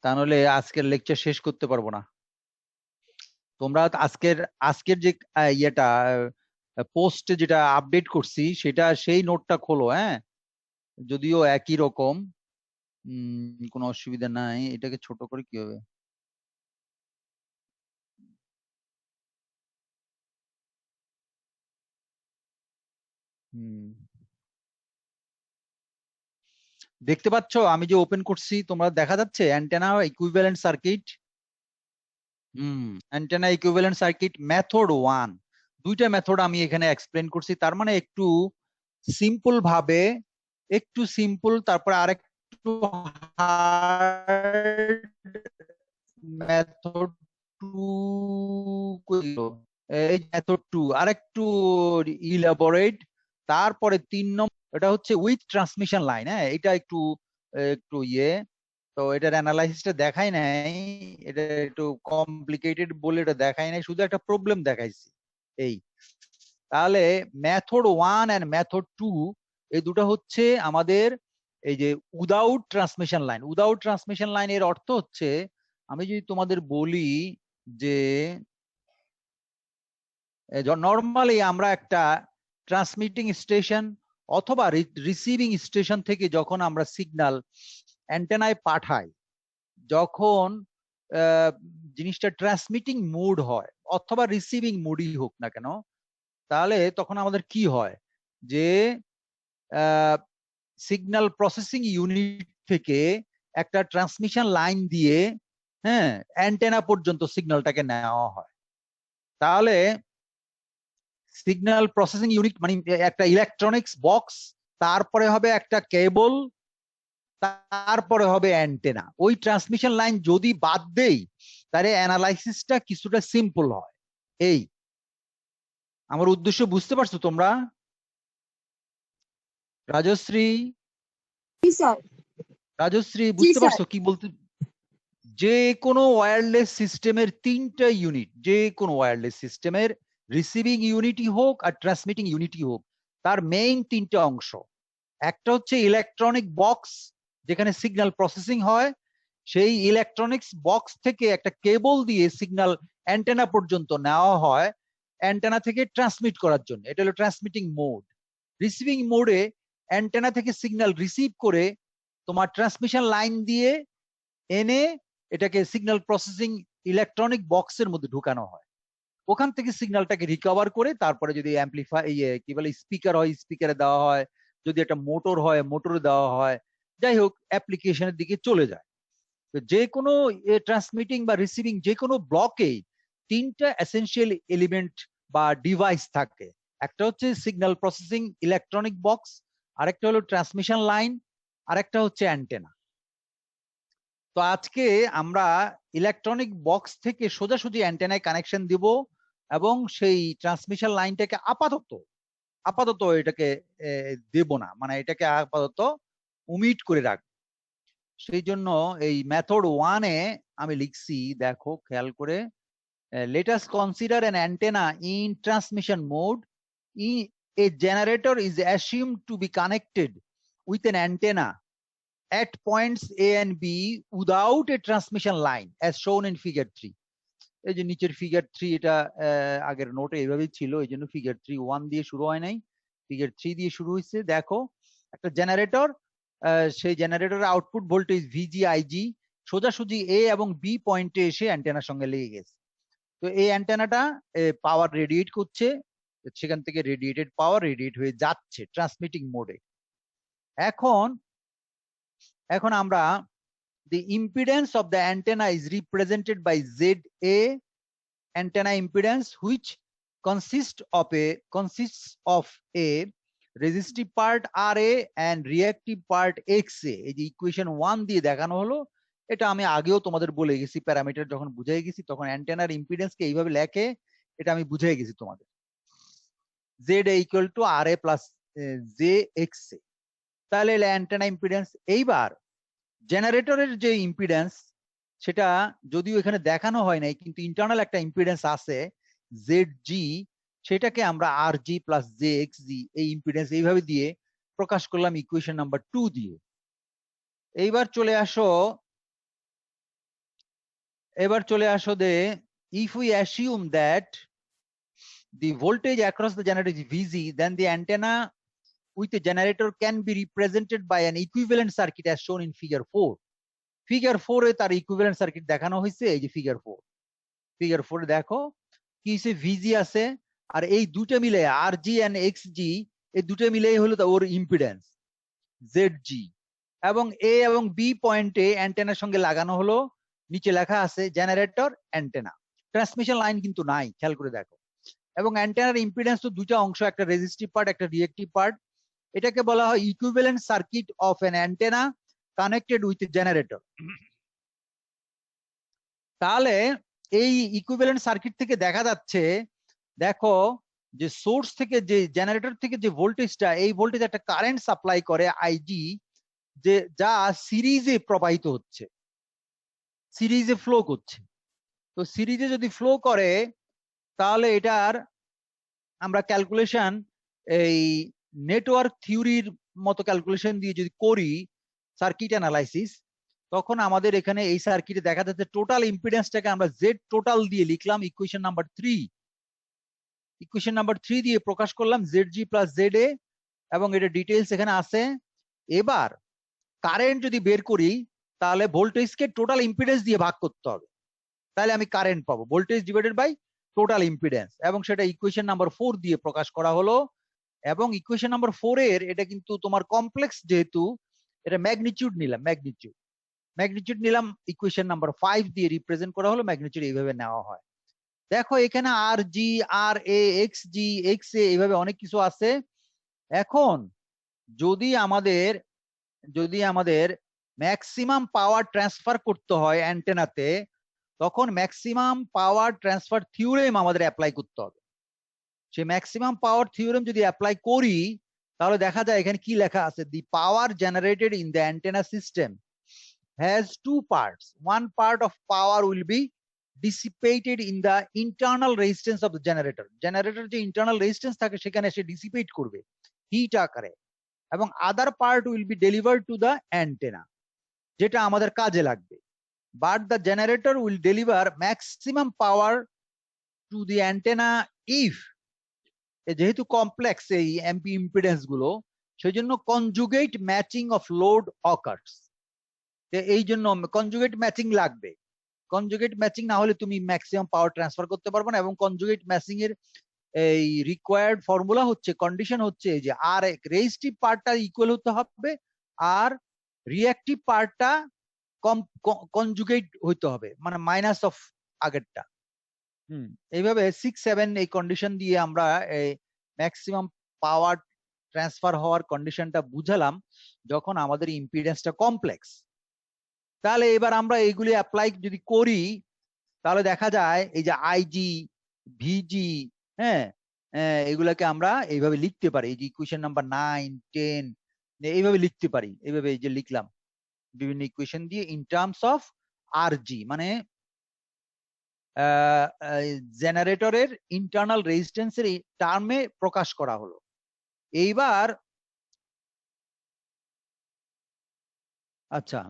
তা নাহলে আজকের লেকচার শেষ করতে পারবো না। তোমরা আজকের আজকের যে ইয়েটা পোস্টে যেটা আপডেট করছি সেটা সেই নোটটা খোলো, হ্যাঁ, যদিও একই রকম। কোনো অসুবিধা নাই। এটাকে ছোট করে কি হবে? দেখতে পাচ্ছ আমি যে ওপেন করছি, তোমরা দেখা যাচ্ছে antenna equivalent circuit. Antenna equivalent circuit method 1, দুইটা মেথড আমি এখানে এক্সপ্লেন করছি। তার মানে একটু সিম্পল ভাবে, একটু সিম্পল, তারপরে আরেকটু হার্ড মেথড 2 কইলো, এই মেথড 2 আরেকটু ইলাবোরেট। তারপরে 3 নম্বর এটা হচ্ছে উইথ ট্রান্সমিশন লাইন। হ্যাঁ, এটা একটু একটু তো এটার অ্যানালাইসিসটা দেখাই নাই, এটা একটু কমপ্লিকেটেড বলে এটা দেখাই নাই, শুধু একটা প্রবলেম দেখাইছি। এই তাহলে মেথড 1 এন্ড মেথড 2 এই দুটো হচ্ছে আমাদের এই যে without transmission line. Without transmission line এর অর্থ হচ্ছে, আমি যদি তোমাদের বলি যে নর্মালি আমরা একটা ট্রান্সমিটিং স্টেশন অথবা রিসিভিং স্টেশন থেকে যখন আমরা সিগন্যাল অ্যান্টেনায় পাঠাই, যখন জিনিসটা ট্রান্সমিটিং মোড হয় অথবা রিসিভিং মোডই হোক না কেন, তাহলে তখন আমাদের কি হয় যে সিগন্যাল প্রসেসিং ইউনিট থেকে একটা ট্রান্সমিশন লাইন দিয়ে, হ্যাঁ, অ্যান্টেনা পর্যন্ত সিগন্যালটাকে নেওয়া হয়। তাহলে সিগন্যাল প্রসেসিং ইউনিট মানে একটা ইলেকট্রনিক্স বক্স, তারপরে হবে একটা কেবল, তারপরে হবে অ্যান্টেনা। ওই ট্রান্সমিশন লাইন যদি বাদ দেই তাহলে অ্যানালাইসিসটা কিছুটা সিম্পল হয়। এই আমার উদ্দেশ্য বুঝতে পারছো তোমরা? রাজশ্রী, রাজশ্রী বুঝতে পারছো কি বলতে? যে কোনো ওয়্যারলেস সিস্টেমের 3টা ইউনিট, যে কোনো ওয়্যারলেস সিস্টেমের রিসিভিং ইউনিটই হোক আর ট্রান্সমিটিং ইউনিটই হোক, তার মেইন 3টা অংশ। একটা হচ্ছে ইলেকট্রনিক বক্স, যেখানে সিগন্যাল প্রসেসিং হয়। সেই ইলেকট্রনিক্স বক্স থেকে একটা কেবল দিয়ে সিগন্যাল অ্যান্টেনা পর্যন্ত নেওয়া হয় অ্যান্টেনা থেকে ট্রান্সমিট করার জন্য। এটা হলো ট্রান্সমিটিং মোড। রিসিভিং মোডে অ্যান্টেনা থেকে সিগন্যাল রিসিভ করে তোমার ট্রান্সমিশন লাইন দিয়ে এনে এটাকে সিগন্যাল প্রসেসিং ইলেকট্রনিক বক্সের মধ্যে ঢুকানো হয়। ওখান থেকে সিগন্যালটাকে রিকভার করে তারপরে যদি অ্যাম্পলিফাই কি বলে স্পিকার হয় স্পিকারে দেওয়া হয়, যদি একটা মোটর হয় মোটরে দেওয়া হয়, যাই হোক অ্যাপ্লিকেশনের দিকে চলে যায়। তো যে কোনো ট্রান্সমিটিং বা রিসিভিং যে কোনো ব্লকে 3টা এসেনশিয়াল এলিমেন্ট বা ডিভাইস থাকে। একটা হচ্ছে সিগন্যাল প্রসেসিং ইলেকট্রনিক বক্স, আরেকটা হলো ট্রান্সমিশন লাইন, আরেকটা হচ্ছে অ্যান্টেনা। তো আজকে আমরা ইলেকট্রনিক বক্স থেকে সোজাসুজি অ্যান্টেনায় কানেকশন দিব এবং সেই ট্রান্সমিশন লাইনটাকে আপাতত আপাতত এটাকে দেব না, মানে এটাকে আপাতত উমিট করে রাখবো। সেই জন্য এই মেথড 1-এ আমি লিখছি, দেখো খেয়াল করে, let us consider an antenna in transmission mode. A generator is assumed to be connected with an antenna at points A and B without a transmission line as shown in figure 3. এই যে নিচের figure 3, এটা আগের নোটে এইভাবেই ছিল, এই জন্য ফিগার 3 1 দিয়ে শুরু হয় নাই, ফিগার 3 দিয়ে শুরু হয়েছে। দেখো একটা জেনারেটর, সেই জেনারেটরের আউটপুট ভোল্টেজ ভিজিআইজি সোজাসুজি এ এবং বি পয়েন্টে এসে অ্যান্টেনার সঙ্গে লেগে গেছে। তো এই অ্যান্টেনাটা পাওয়ার রেডিয়েট করছে, সেখান থেকে রেডিয়েটেড পাওয়ার রেডিয়েট হয়ে যাচ্ছে ট্রান্সমিটিং মোডে। এখন এখন আমরা the impedance of the antenna is represented by ZA antenna impedance, which consists of a resistive part RA and reactive part XA. এই যে ইকুয়েশন 1 দিয়ে দেখানো হলো, এটা আমি আগেও তোমাদের বলে গেছি, প্যারামিটার যখন বুঝাই গেছি তখন অ্যান্টেনার ইম্পিডেন্সকে এইভাবে লেখে, এটা আমি বুঝাই গেছি তোমাদের। ZA equal to RA plus JXA, তাহলে অ্যান্টেনা ইম্পিডেন্স। এইবার জেনারেটরের যে ইম্পিডেন্স, সেটা যদিও এখানে দেখানো হয় নাই কিন্তু ইন্টারনাল একটা ইম্পিডেন্স আছে ZG, সেটাকে আমরা RG প্লাস JXG এই ইম্পিডেন্স এইভাবে দিয়ে প্রকাশ করলাম ইকুয়েশন নাম্বার 2 দিয়ে। এইবার চলে আসো এবার চলে আসো দে, if we assume that the voltage across the generator is VG, then the antenna with the generator can be represented by an equivalent circuit as shown in figure 4. Figure 4 এ তার equivalent circuit দেখানো হয়েছে, এই যে figure 4। Figure 4 এ দেখো কি সে ভিজি আছে, আর এই দুটো মিলে আর জি এন্ড এক্স জি, এই দুটো মিলেই হলো ওর ইম্পিডেন্স জেড জি। এবং এ এবং বি পয়েন্টে অ্যান্টেনার সঙ্গে লাগানো হলো, নিচে লেখা আছে জেনারেটর অ্যান্টেনা। ট্রান্সমিশন লাইন কিন্তু নাই, খেয়াল করে দেখো। এবং অ্যান্টেনার ইম্পিডেন্স তো দুটো অংশ, একটা রেজিস্টিভ পার্ট, একটা রিয়েক্টিভ পার্ট। এটাকে বলা হয় equivalent circuit of an antenna connected with generator. তাহলে এই ইকুইভ্যালেন্ট সার্কিট থেকে দেখা যাচ্ছে, দেখো যে সোর্স থেকে, যে জেনারেটর থেকে যে ভোল্টেজটা, এই ভোল্টেজ একটা কারেন্ট সাপ্লাই করে আইজি, যে যা সিরিজে প্রবাহিত হচ্ছে, সিরিজে ফ্লো করছে। তো সিরিজে যদি ফ্লো করে তাহলে এটার আমরা ক্যালকুলেশন এই নেটওয়ার্ক থিওরির মতো ক্যালকুলেশন দিয়ে যদি করি সার্কিট অ্যানালাইসিস, তখন আমাদের এখানে এই সার্কিটে দেখা যাচ্ছে টোটাল ইম্পিডেন্সটাকে আমরা জেড টোটাল দিয়ে লিখলাম ইকুয়েশন নাম্বার 3। ইকুয়েশন নাম্বার 3 দিয়ে প্রকাশ করলাম জেড জি প্লাস জেড এ, এবং এটা ডিটেইলস এখানে আছে। এবার কারেন্ট যদি বের করি তাহলে ভোল্টেজকে টোটাল ইম্পিডেন্স দিয়ে ভাগ করতে হবে, তাহলে আমি কারেন্ট পাবো voltage divided by total impedance, এবং সেটা ইকুয়েশন নাম্বার 4 দিয়ে প্রকাশ করা হলো। এবং ইকুয়েশন নাম্বার 4 এর এটা কিন্তু তোমার কমপ্লেক্স, যেহেতু এটা ম্যাগনিটিউড নিলাম, ম্যাগনিটিউড নিলাম ইকুয়েশন নাম্বার 5 দিয়ে রিপ্রেজেন্ট করা হলো। ম্যাগনিটিউড এইভাবে নেওয়া হয়। দেখো এখানে আর জি, আর এ, এক্স জি, এক্স এ, এইভাবে অনেক কিছু আছে। এখন যদি আমাদের ম্যাক্সিমাম পাওয়ার ট্রান্সফার করতে হয় অ্যান্টেনাতে, তখন ম্যাক্সিমাম পাওয়ার ট্রান্সফার থিওরেম আমাদের অ্যাপ্লাই করতে হবে। সেই ম্যাক্সিমাম পাওয়ার থিওরেম যদি অ্যাপ্লাই করি তাহলে দেখা যায় এখানে কি লেখা আছে, the power generated in the antenna system has two parts. One part of power will be dissipated in the internal resistance of the generator. Generator যে internal resistance থাকে সেখানে সে dissipate করবে হিট আকারে, এবং other part will be delivered to the antenna, যেটা আমাদের কাজে লাগবে। But the generator will deliver maximum power to the antenna if, যেহেতু কমপ্লেক্স এই এমপি ইম্পিডেন্স গুলো, সেই জন্য conjugate matching of load occurs. এই জন্য কনজুগেট ম্যাচিং লাগবে। কনজুগেট ম্যাচিং না হলে তুমি ম্যাক্সিমাম পাওয়ার ট্রান্সফার করতে পারবে না। এবং কনজুগেট ম্যাচিং এর এই রিকোয়ার্ড ফর্মুলা হচ্ছে, কন্ডিশন হচ্ছে যে আর রেজিস্টিভ পার্টটা ইকুয়াল হতে হবে, আর রিঅ্যাক্টিভ পার্টটা কনজুগেট হইতে হবে, মানে মাইনাস অফ আগেরটা। এইভাবে 6, 7 এই কন্ডিশন দিয়ে আমরা এই ম্যাক্সিমাম পাওয়ার ট্রান্সফার হওয়ার কন্ডিশনটা বুঝালাম যখন আমাদের ইম্পিডেন্সটা কমপ্লেক্স। তাহলে এবার আমরা এইগুলি অ্যাপ্লাই যদি করি তাহলে দেখা যায় এই যে আইজি, ভিজি, হ্যাঁ, এগুলাকে আমরা এইভাবে লিখতে পারি। এই যে ইকুয়েশন নাম্বার 9, 10 এইভাবে লিখতে পারি। এইভাবে এই যে লিখলাম বিভিন্ন ইকুয়েশন দিয়ে ইন টার্মস অফ আরজি, মানে জেনারেটরের ইন্টারনাল রেজিস্ট্যান্সের টার্মে প্রকাশ করা হলো। এইবার আচ্ছা,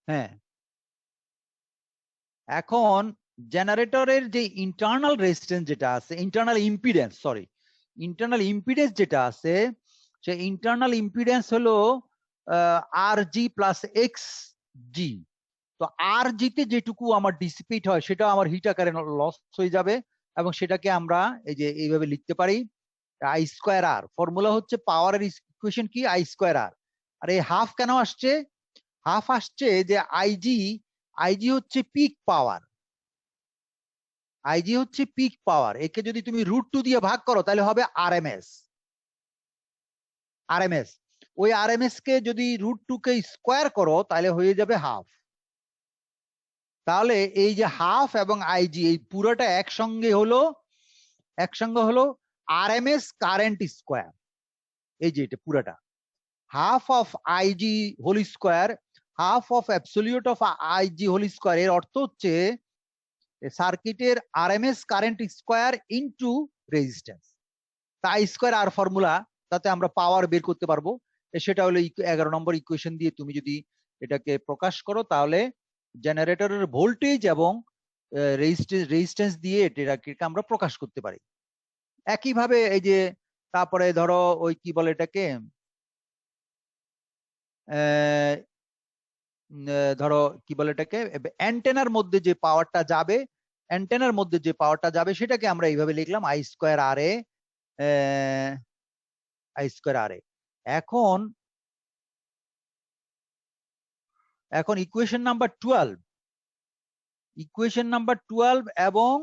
হ্যাঁ, এখন জেনারেটরের যে ইন্টারনাল রেজিস্ট্যান্স যেটা আছে, ইন্টারনাল ইম্পিডেন্স যেটা আছে, সেই ইন্টারনাল ইম্পিডেন্স হলো আর জি প্লাস এক্স জি। তো আর জিতে যেটুকু আমার ডিসিপেট হয় সেটা আমার হিট আকারে লস হয়ে যাবে, এবং সেটাকে আমরা এই যে এইভাবে লিখতে পারি আই স্কোয়ার আর। ফর্মুলা হচ্ছে পাওয়ারের ইকুয়েশন কি, আই স্কোয়ার আর। আর এই হাফ কেন আসছে? হাফ আসছে যে আইজি হচ্ছে পিক পাওয়ার, আইজি হচ্ছে পিক পাওয়ার। একে যদি তুমি √2 দিয়ে ভাগ করো তাহলে হবে আরএমএস। ওই আরএমএস কে যদি √2 কে স্কোয়ার করো তাহলে হয়ে যাবে হাফ। তাহলে এই যে হাফ এবং আইজি এই পুরোটা একসঙ্গে হলো আরএমএস কারেন্ট স্কোয়ার। এই যে এটা পুরোটা half of IG whole square, half of absolute of IG whole square. এর অর্থ হচ্ছে সার্কিটের RMS current square into resistance. তাই স্কোয়ার আর ফর্মুলা, তাতে আমরা পাওয়ার বের করতে পারবো। সেটা হলো 11 নম্বর ইকুয়েশন দিয়ে তুমি যদি এটাকে প্রকাশ করো তাহলে জেনারেটরের ভোল্টেজ এবং রেজিস্ট্যান্স দিয়ে এটাকে আমরা প্রকাশ করতে পারি। একইভাবে এই যে তারপরে ধরো ওই কি বলে এটাকে ধরো কি বলে এটাকে অ্যান্টেনার মধ্যে যে পাওয়ারটা যাবে, সেটাকে আমরা এইভাবে লিখলাম আই স্কোয়ার আর এ। এখন ইকুয়েশন নাম্বার 12 এবং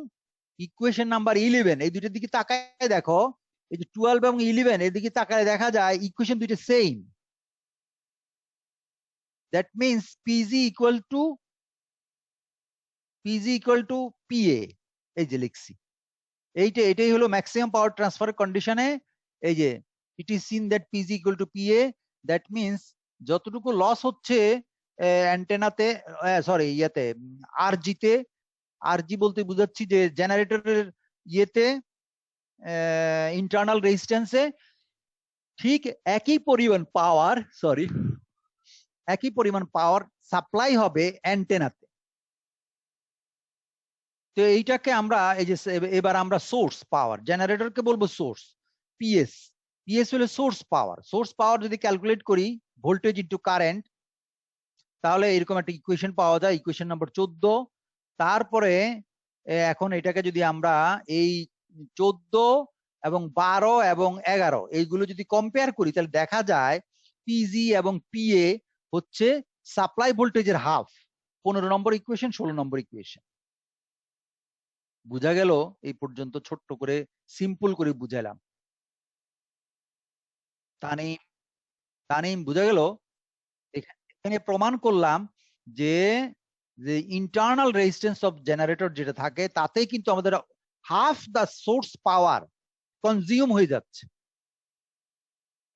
ইকুয়েশন নাম্বার 11 এই দুইটার দিকে তাকায় দেখো, এই যে 12 এবং 11 এর দিকে তাকায় দেখা যায় ইকুয়েশন দুইটা same. That means PG equal to PA. এই যে লিখছি, এটাই হলো ম্যাক্সিমাম পাওয়ার ট্রান্সফার কন্ডিশনে। এই যে it is seen that PG equal to PA. That means যতটুকু লস হচ্ছে অ্যান্টেনাতে, সরি ইয়েতে আরজিতে, আরজি বলতে বুঝাচ্ছি যে জেনারেটরের ইয়েতে ইন্টারনাল রেজিস্ট্যান্সে, ঠিক একই পরিমাণ পাওয়ার সাপ্লাই হবে অ্যান্টেনাতে। তো এইটাকে আমরা এই যে এবার আমরা সোর্স পাওয়ার, জেনারেটরকে বলবো সোর্স, পিএস হলো সোর্স পাওয়ার যদি ক্যালকুলেট করি ভোল্টেজ ইনটু কারেন্ট, তাহলে এরকম একটা ইকুয়েশন পাওয়া যায়, ইকুয়েশন নাম্বার 14। তারপরে এখন এটাকে যদি আমরা এই 14 এবং 12 এবং 11 এইগুলো যদি কম্পেয়ার করি, তাহলে দেখা যায় পিজি এবং পিএ হচ্ছে সাপ্লাই ভোল্টেজের হাফ। 15 নম্বর ইকুয়েশন, 16 নম্বর ইকুয়েশন। বুঝা গেল? এই পর্যন্ত ছোট্ট করে সিম্পল করে বুঝাইলাম। তানিম বুঝা গেল? এখানে প্রমাণ করলাম যে ইন্টারনাল রেজিস্ট্যান্স অফ জেনারেটর যেটা থাকে, তাতে কিন্তু আমাদের হাফ দা সোর্স পাওয়ার কনজিউম হয়ে যাচ্ছে।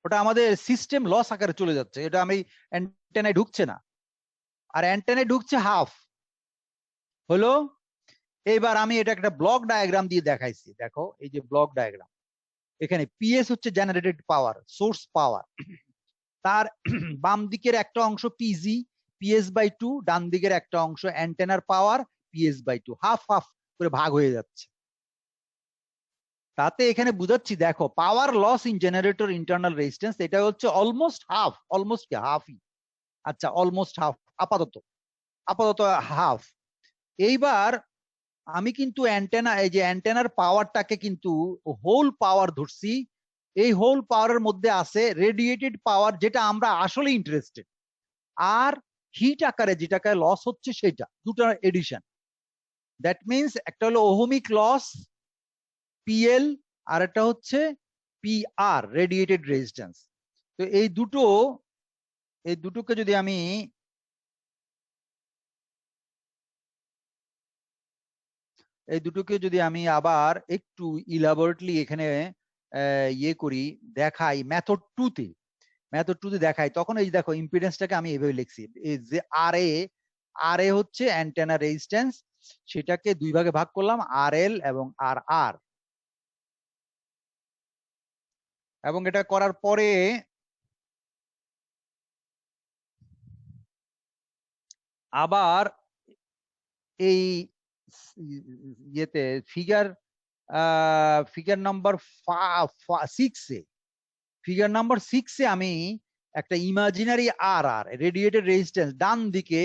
ওটা আমাদের সিস্টেম লস আকারে চলে যাচ্ছে, এটা আমি অ্যান্টেনায় ঢুকছে না, আর অ্যান্টেনায় ঢুকছে হাফ। হলো? এবার আমি এটা একটা ব্লক ডায়াগ্রাম দিয়ে দেখাইছি। দেখো এই যে ব্লক ডায়াগ্রাম, এখানে পিএস হচ্ছে জেনারেটেড পাওয়ার, সোর্স পাওয়ার। তার বাম দিকের একটা অংশ পিজি, PS/2, ডান দিকের একটা অংশ অ্যান্টেনার পাওয়ার, PS/2, হাফ হাফ করে ভাগ হয়ে যাচ্ছে। তাতে এখানে বুঝাচ্ছি, দেখো power loss in generator internal resistance, এটা হচ্ছে অলমোস্ট হাফ, অলমোস্ট কি হাফই, আচ্ছা অলমোস্ট হাফ, আপাতত হাফ। এইবার আমি কিন্তু অ্যান্টেনা, এই যে অ্যান্টেনার পাওয়ারটাকে কিন্তু হোল পাওয়ার ধরছি। এই হোল পাওয়ারের মধ্যে আছে রেডিয়েটেড পাওয়ার, যেটা আমরা আসলে ইন্টারেস্টেড, আর হিট আকারে যেটাকে লস হচ্ছে সেটা, দুটো এডিশন। দ্যাট মিনস একটা হলো ওহমিক লস পিএল, আর একটা হচ্ছে পিআর, রেডিয়েটেড রেজিস্ট্যান্স। তো এই দুটোকে যদি আমি আবার একটু ইলাবোরেটলি এখানে ইয়ে করি, দেখাই মেথড টুতে দেখাই, তখন এই দেখো ইম্পিডেন্সটাকে আমি এইভাবে লিখছি, এই যে আর এ হচ্ছে অ্যান্টেনা রেজিস্ট্যান্স, সেটাকে দুই ভাগে ভাগ করলাম, RL এবং RR। এবং এটা করার পরে আবার এই ইয়েতে ফিগার নাম্বার 6-এ আমি একটা ইমাজিনারি আর রেডিয়েটেড রেজিস্ট্যান্স, ডান দিকে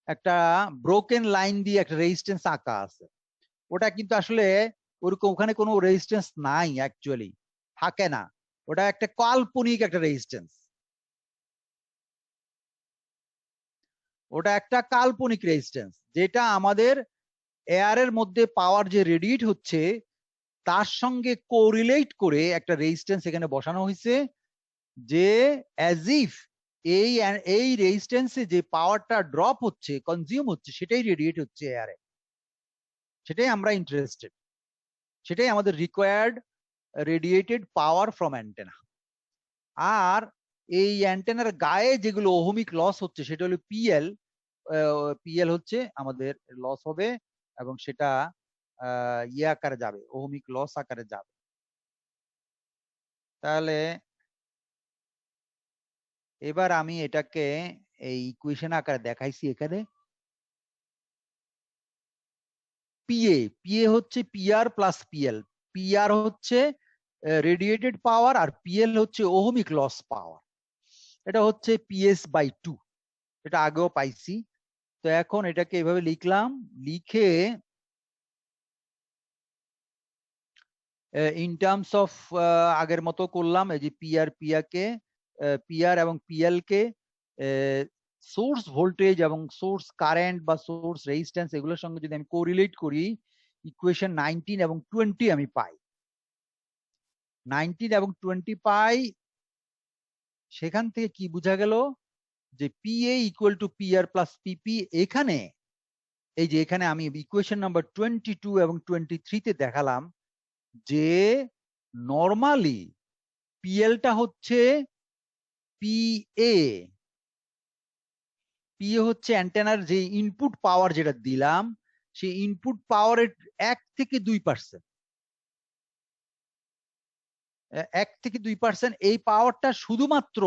একটা ব্রোকেন লাইন দিয়ে একটা রেজিস্ট্যান্স আঁকা আছে। ওটা কিন্তু আসলে ওরকম ওখানে কোনো রেজিস্ট্যান্স নাই, অ্যাকচুয়ালি থাকে না, ওটা একটা কাল্পনিক একটা রেজিস্ট্যান্স, যেটা আমাদের এয়ারের মধ্যে পাওয়ার যে রেডিয়েট হচ্ছে তার সঙ্গে কোরিলেট করে একটা রেজিস্ট্যান্স এখানে বসানো হয়েছে, যে অ্যাজ ইফ এই রেজিস্ট্যান্সে যে পাওয়ারটা ড্রপ হচ্ছে, কনজিউম হচ্ছে, সেটাই রেডিয়েট হচ্ছে এয়ারে। সেটাই আমরা ইন্টারেস্টেড, সেটাই আমাদের রিকোয়ার্ড রেডিয়েটেড পাওয়ার ফ্রম অ্যান্টেনা। আর এই অ্যান্টেনার গায়ে যেগুলো ওহমিক লস হচ্ছে সেটা হলো পিএল হচ্ছে আমাদের লস হবে, এবং সেটা ইয়ে আকারে যাবে, ওহমিক লস আকারে যাবে। তাহলে এবার আমি এটাকে এই ইকুয়েশন আকারে দেখাইছি এখানে। পিএ, পিএ হচ্ছে পিআর প্লাস পিএল। পিআর হচ্ছে রেডিয়েটেড পাওয়ার আর পিএল হচ্ছে ওহমিক লস পাওয়ার। এটা হচ্ছে পিএস বাই 2, এটা আগেও পাইছি। তো এখন এটাকে এভাবে লিখলাম, লিখে ইন টার্মস অফ আগের মতো করলাম। এই যে পিআর এবং পিএল কে সোর্স ভোল্টেজ এবং সোর্স কারেন্ট বা সোর্স রেজিস্ট্যান্স এগুলোর সঙ্গে যদি আমি কোরিলেট করি, ইকুয়েশন 19 এবং 20 আমি পাই। 19 এবং 20 পাই, সেখান থেকে কি বোঝা গেল যে PA equal to PR plus PP. এখানে এই যে এখানে আমি ইকুয়েশন নাম্বার 22 এবং 23 তে দেখালাম যে নরমালি পিএলটা হচ্ছে পিএ, পিএ হচ্ছে অ্যান্টেনার যে ইনপুট পাওয়ার যেটা দিলাম, সেই ইনপুট পাওয়ারের 1 থেকে 2%, 1 থেকে 2% এই পাওয়ারটা শুধুমাত্র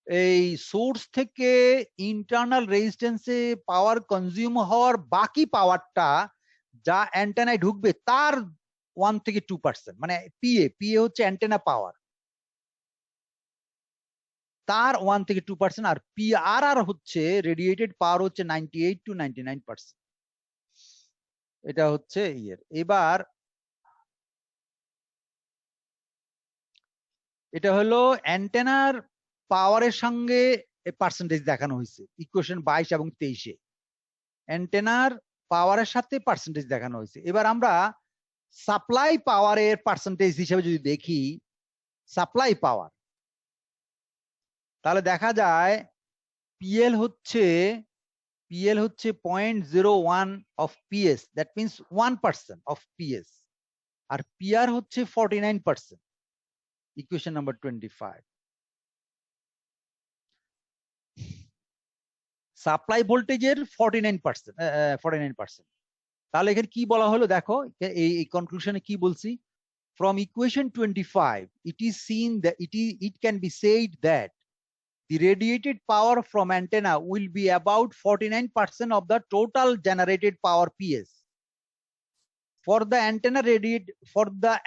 এই সোর্স থেকে ইন্টারনাল রেজিস্ট্যান্সে পাওয়ার কনজিউম হওয়ার বাকি পাওয়ারটা যা অ্যান্টেনায় ঢুকবে তার 1 থেকে 2%, মানে পিএ হচ্ছে অ্যান্টেনা পাওয়ার, তার 1 থেকে 2%। আর পিআরআর হচ্ছে রেডিয়েটেড পাওয়ার হচ্ছে 98 to 99%। এটা হচ্ছে ইয়ের। এবার এটা হলো অ্যান্টেনার পাওয়ারের সঙ্গে পার্সেন্টেজ দেখানো হয়েছে ইকুয়েশন 22 এবং 23-এ। অ্যান্টেনার পাওয়ারের সাথে পার্সেন্টেজ দেখানো হয়েছে। এবার আমরা সাপ্লাই পাওয়ারের পার্সেন্টেজ হিসেবে যদি দেখি সাপ্লাই পাওয়ার, তাহলে দেখা যায় পিএল হচ্ছে 0.01 of PS, that means 1% of PS, R PR হচ্ছে 49%, ইকুয়েশন নাম্বার 25। সাপ্লাই ভোল্টেজের 49%। তাহলে এখানে কি বলা হলো দেখো, এই কনক্লুশনে কি বলছি, from equation 25 it is seen that it can be said that the radiated power from antenna will be about 49% of the total generated power PS. For the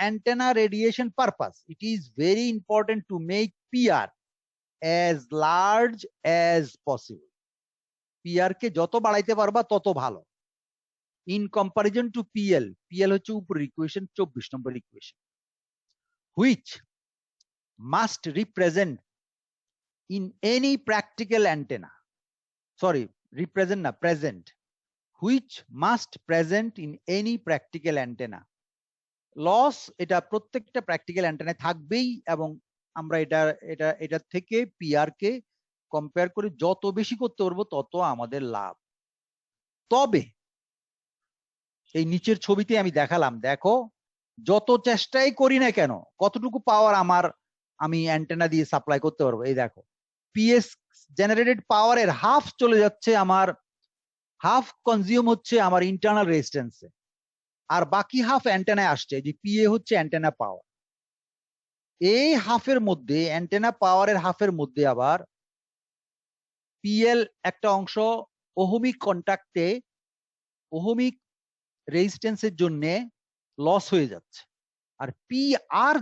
antenna radiation purpose, it is very important to make PR as large as possible. PR কে যত বাড়াইতে পারবা তত ভালো। In comparison to PL হচ্ছে উপরের equation 24 number equation, which must represent in any practical antenna, present, which must present in any practical antenna. Loss এটা প্রত্যেকটা practical অ্যান্টেনায় থাকবেই, এবং আমরা এটা থেকে পিআর কে কম্পেয়ার করে যত বেশি করতে পারবো তত আমাদের লাভ। তবে এই নিচের ছবিতে আমি দেখালাম, দেখো যত চেষ্টাই করি না কেন কতটুকু পাওয়ার আমি অ্যান্টেনা দিয়ে সাপ্লাই করতে পারবো। এই দেখো পিএস জেনারেটেড পাওয়ারের হাফ চলে যাচ্ছে, হাফ কনজিউম হচ্ছে আমার ইন্টারনাল রেজিস্ট্যান্সে, আর বাকি হাফ অ্যান্টেনায় আসছে। যে পিএ হচ্ছে অ্যান্টেনা পাওয়ার, এই হাফের মধ্যে অ্যান্টেনা পাওয়ারের হাফের মধ্যে আবার পিএল একটা অংশ ওহমিক কন্টাক্টে ওহমিক রেজিস্ট্যান্সের জন্য লস হয়ে যাচ্ছে, আর পিআর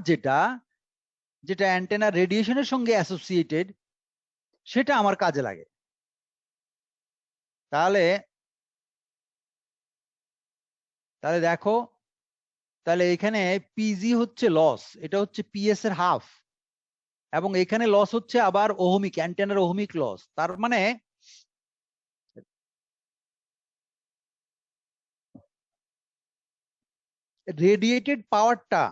যেটা অ্যান্টেনা রেডিয়েশনের সঙ্গে অ্যাসোসিয়েটেড সেটা আমার কাজে লাগে। তাহলে দেখো, তাহলে এখানে পিজি হচ্ছে লস, এটা হচ্ছে পিএস এর হাফ, এবং এখানে লস হচ্ছে আবার ওহমিক, অ্যান্টেনার ওহমিক লস। তার মানে রেডিয়েটেড পাওয়ারটা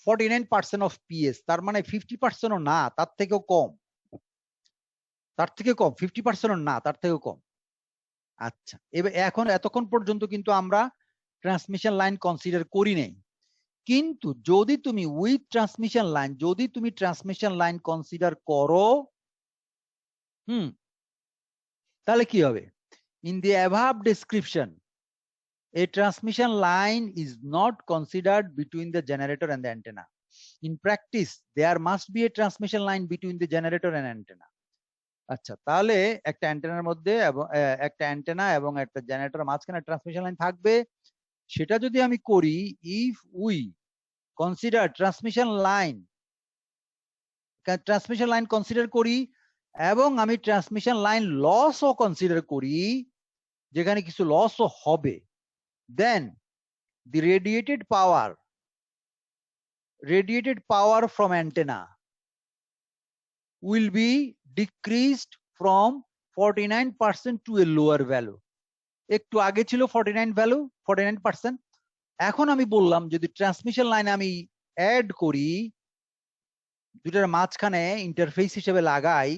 49% অফ পিএস, তার মানে 50%ও না, তার থেকেও কম, 50%ও না, তার থেকেও কম। আচ্ছা, এবার এখন এতক্ষণ পর্যন্ত কিন্তু আমরা ট্রান্সমিশন লাইন কনসিডার করি নাই, কিন্তু যদি তুমি ট্রান্সমিশন লাইন কনসিডার করো, তাহলে কি হবে? In the অ্যাভাব description, a transmission line is not considered between the generator and the antenna. In practice, there must be a transmission line between the generator and antenna. আচ্ছা, তাহলে একটা অ্যান্টেনার মধ্যে এবং একটা অ্যান্টেনা এবং একটা জেনারেটর মাঝখানে ট্রান্সমিশন লাইন থাকবে। সেটা যদি আমি করি, if we consider transmission line consider করি এবং আমি ট্রান্সমিশন লাইন লসও কনসিডার করি, যেখানে কিছু লসও হবে, দেন the radiated power from antenna will be decreased from 49% to a lower value. একটু আগে ছিল 49%। এখন আমি বললাম যদি ট্রান্সমিশন লাইন আমি অ্যাড করি, দুটার মাঝখানে ইন্টারফেস হিসেবে লাগাই,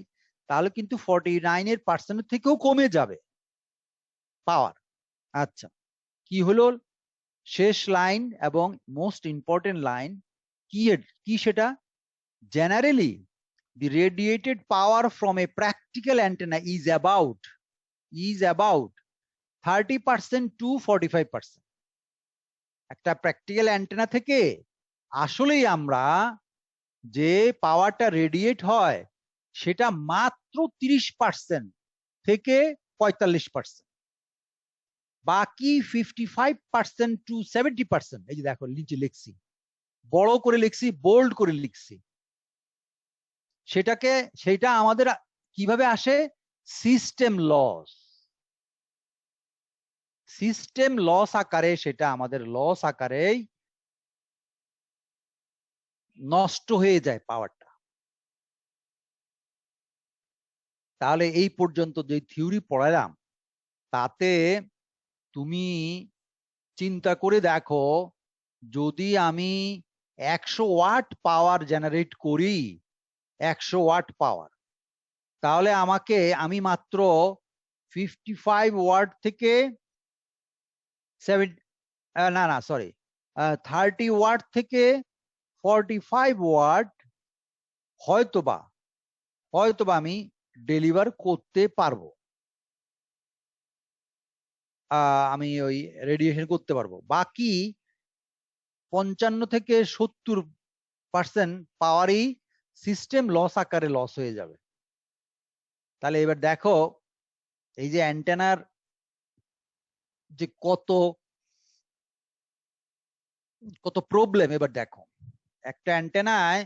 তাহলে কিন্তু 49% থেকেও কমে যাবে পাওয়ার। আচ্ছা, কি হলো শেষ লাইন এবং মোস্ট ইম্পর্টেন্ট লাইন কি সেটা? Generally the radiated power from a practical antenna is about 30% to 45%. একটা প্র্যাকটিক্যাল অ্যান্টেনা থেকে আসলেই আমরা যে পাওয়ারটা রেডিয়েট হয় সেটা মাত্র 30% থেকে 45%। বাকি 55% to 70%, এই যে দেখো নিচে লিখছি, বড় করে লিখছি, বোল্ড করে লিখছি, সেটা আমাদের কিভাবে আসে? সিস্টেম লস আকারে, সেটা আমাদের লস আকারেই নষ্ট হয়ে যায় পাওয়ারটা। তাহলে এই পর্যন্ত যে থিওরি পড়ালাম, তাতে তুমি চিন্তা করে দেখো, যদি আমি 100 ওয়াট পাওয়ার জেনারেট করি, 100 ওয়াট পাওয়ার, তাহলে আমি মাত্র 55 ওয়াট থেকে 30 ওয়াট থেকে 45 ওয়াট হয়তোবা আমি ডেলিভার করতে পারবো, আমি ওই রেডিয়েশন করতে পারবো। বাকি 55 থেকে 70% পাওয়ারই সিস্টেম লস আকারে লস হয়ে যাবে। তাহলে এবার দেখো এই যে অ্যান্টেনার যে কত প্রবলেম। এবার দেখো একটা অ্যান্টেনায়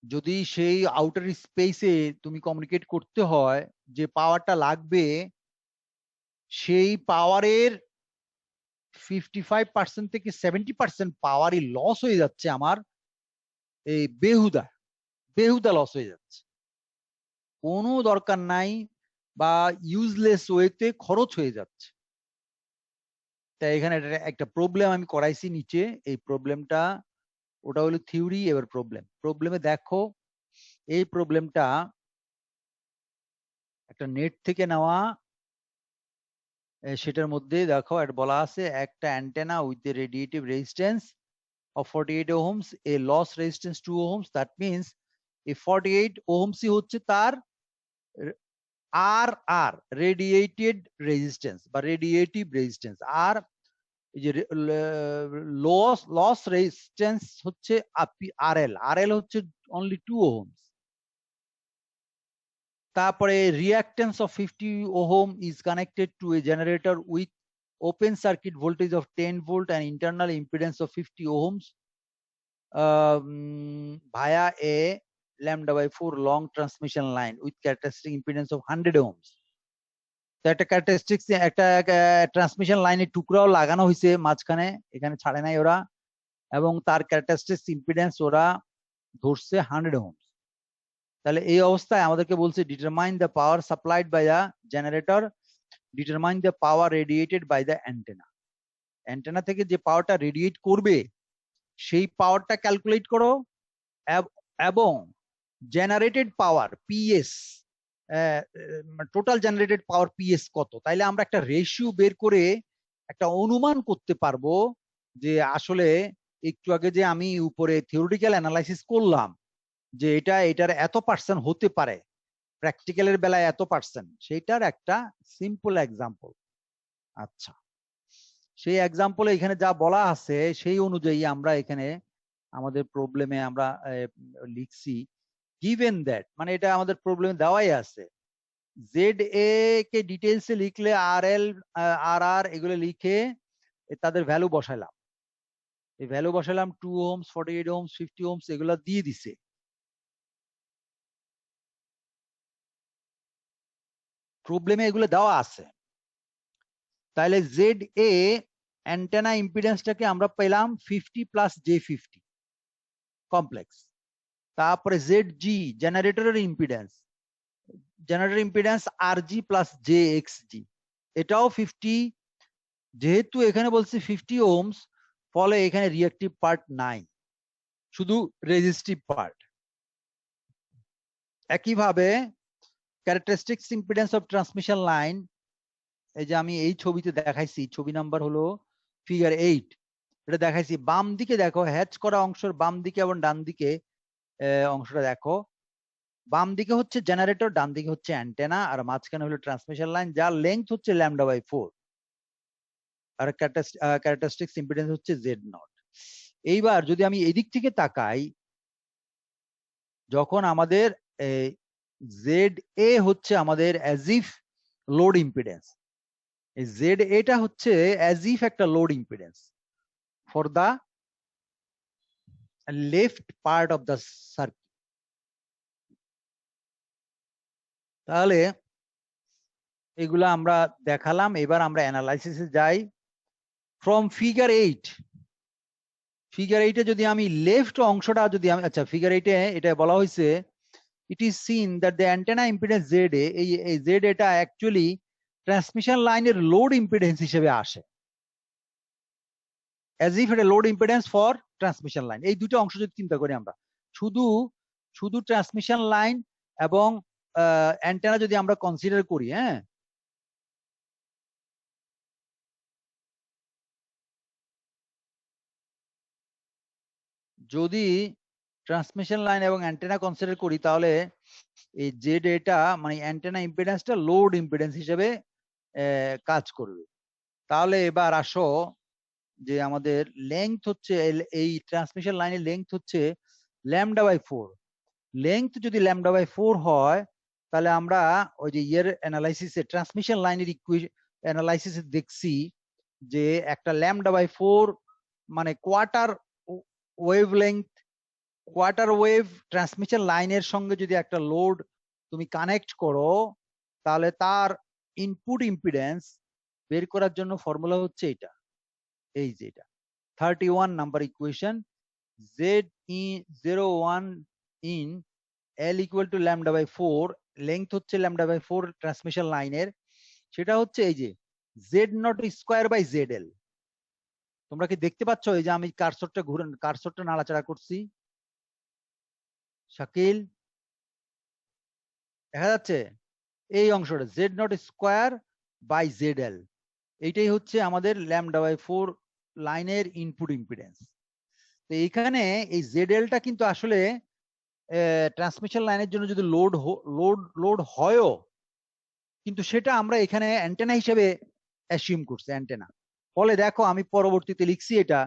যদি সেই আউটার স্পেসে তুমি কমিউনিকেট করতে হয়, যে পাওয়ারটা লাগবে সেই পাওয়ারের 55% থেকে 70% পাওয়ারই লস হয়ে যাচ্ছে আমার, এই বেহুদা লস হয়ে যাচ্ছে, কোনো দরকার নাই বা ইউজলেস ওয়েতে খরচ হয়ে যাচ্ছে। তাই এখানে একটা প্রবলেম আমি করাইছি নিচে, এই প্রবলেমটা, ওটা হলো থিওরি। এবার প্রবলেমে দেখো, এই প্রবলেমটা একটা নেট থেকে নেওয়া। সেটার মধ্যে দেখো একটা বলা আছে, একটা antenna with a radiative resistance of 48 ohms, a loss resistance 2 ohms, that means এই 48 ohms হচ্ছে তার আর রেডিয়েটেড রেজিস্ট্যান্স বা রেডিয়েটিভ রেজিস্ট্যান্স, আর এই যে লস রেজিস্ট্যান্স হচ্ছে আরএল হচ্ছে অনলি 2 ohms। তারপরে reactance of 50 ohm is connected to a generator with open circuit voltage of 10 volt and internal impedance of 50 ohms via a λ/4 long transmission line with characteristic impedance of 100 ohms. তো একটা characteristics, একটা transmission লাইনের টুকরাও লাগানো হয়েছে মাঝখানে, এখানে ছাড়ে নাই ওরা, এবং তার ক্যারেক্টারিস্টিক্স ইম্পিডেন্স ওরা ধরছে 100 ohms। তাহলে এই অবস্থায় আমাদেরকে বলছে determine the power supplied by the generator, determine the power radiated by the antenna. Antenna থেকে যে পাওয়ারটা রেডিয়েট করবে সেই পাওয়ারটা ক্যালকুলেট করো, এবং জেনারেটেড পাওয়ার পিএস, টোটাল জেনারেটেড পাওয়ার পিএস কত। তাইলে আমরা একটা রেশিও বের করে একটা অনুমান করতে পারবো যে আসলে একটু আগে যে আমি উপরে থিওরিটিক্যাল অ্যানালাইসিস করলাম যে এটার এত পার্সেন্ট হতে পারে, প্র্যাকটিক্যালের বেলায় এত পার্সেন্ট, সেইটার একটা সিম্পল এক্সাম্পল। আচ্ছা, সেই এক্সাম্পলে এখানে যা বলা আছে সেই অনুযায়ী আমরা এখানে আমাদের প্রবলেমে আমরা লিখছি, গিভেন দ্যাট, মানে এটা আমাদের প্রবলেমে দেওয়াই আছে, জেড এ কে ডিটেলসে লিখলে আর এল আর আর এগুলো লিখে তাদের ভ্যালু বসাইলাম, এই ভ্যালু বসালাম 2 ohms 48 ohms 50 ohms এগুলো দিয়ে দিছে। প্রবলেমে এগুলো দেওয়া আছে। তাহলে জেড এ অ্যান্টেনা ইম্পিডেন্সটাকে আমরা পেলাম 50 প্লাস J50 কমপ্লেক্স। তারপরে জেড জি জেনারেটরের ইম্পিডেন্স, জেনারেটর ইম্পিডেন্স আর জি প্লাস JXG, এটাও 50। যেহেতু এখানে বলছি 50 ohms, ফলে এখানে রিঅ্যাক্টিভ পার্ট নাই, শুধু রেজিস্টিভ পার্ট। একইভাবে characteristics impedance of transmission line, এই যে আমি এই ছবিতে দেখাইছি, ছবি নাম্বার হলো ফিগার 8, এটা দেখাইছি। বাম দিকে দেখো, হ্যাচ করা অংশের বাম দিকে এবং ডান দিকে অংশটা দেখো। বাম দিকে হচ্ছে জেনারেটর, ডান দিকে হচ্ছে অ্যান্টেনা, আর মাঝখানে হলো ট্রান্সমিশন লাইন, যার লেন্থ হচ্ছে λ/4, আর ক্যারেক্টারিস্টিক্স ইম্পিডেন্স হচ্ছে Z0। এইবার যদি আমি এদিক থেকে তাকাই, যখন আমাদের ZA হচ্ছে আমাদের অ্যাজ ইফ লোড ইম্পিডেন্স, এই ZA টা হচ্ছে অ্যাজ ইফ একটা load impedance for the left part of the circuit. তাহলে এগুলা আমরা দেখালাম। এবার আমরা অ্যানালাইসিসে যাই। ফ্রম ফিগার 8, ফিগার 8 এ যদি আমি লেফট অংশটা যদি আমি, আচ্ছা ফিগার 8 এ এটা বলা হয়েছে, it is seen that the antenna impedance ZA, এই ZA টা অ্যাকচুয়ালি ট্রান্সমিশন লাইনের লোড ইম্পিডেন্স হিসেবে আসে, as if এটা load impedance for transmission line. এই দুটো অংশ যদি চিন্তা করি আমরা, শুধু শুধু ট্রান্সমিশন লাইন এবং অ্যান্টেনা যদি আমরা কনসিডার করি, হ্যাঁ, যদি ট্রান্সমিশন লাইন এবং অ্যান্টেনা কনসিডার করি, তাহলে এই জেড এটা মানে অ্যান্টেনা ইম্পিডেন্সটা লোড ইম্পিডেন্স হিসেবে কাজ করবে। তাহলে এবার আসো যে আমাদের লেংথ হচ্ছে, এই ট্রান্সমিশন লাইনের লেংথ হচ্ছে λ/4। লেংথ যদি λ/4 হয়, তাহলে আমরা ওই যে ইয়ের অ্যানালাইসিসে ট্রান্সমিশন লাইনের অ্যানালাইসিসে দেখছি যে একটা λ/4 মানে quarter wave length, quarter wave transmission লাইনের সঙ্গে যদি একটা লোড তুমি কানেক্ট করো, তাহলে তার ইনপুট ইম্পিডেন্স বের করার জন্য ফর্মুলা হচ্ছে এটা, এই যে এটা 31 number equation, Z01 in L equal to λ/4, length হচ্ছে λ/4 ট্রান্সমিশন লাইনের, সেটা হচ্ছে এই যে Z0 স্কয়ার বাই ZL। তোমরা কি দেখতে পাচ্ছ এই যে আমি কার্সরটা নাড়াচাড়া করছি? শাকিল, দেখা যাচ্ছে এই অংশটা Z0 স্কয়ার বাই ZL, এইটাই হচ্ছে আমাদের λ/4 লাইনের ইনপুট ইম্পিডেন্স। তো এইখানে এই ZL-টা কিন্তু আসলে ট্রান্সমিশন লাইনের জন্য যদি লোড হয়ও, কিন্তু সেটা আমরা এখানে অ্যান্টেনা হিসেবে অ্যাসিউম করছি, অ্যান্টেনা। ফলে দেখো আমি পরবর্তীতে লিখছি এটা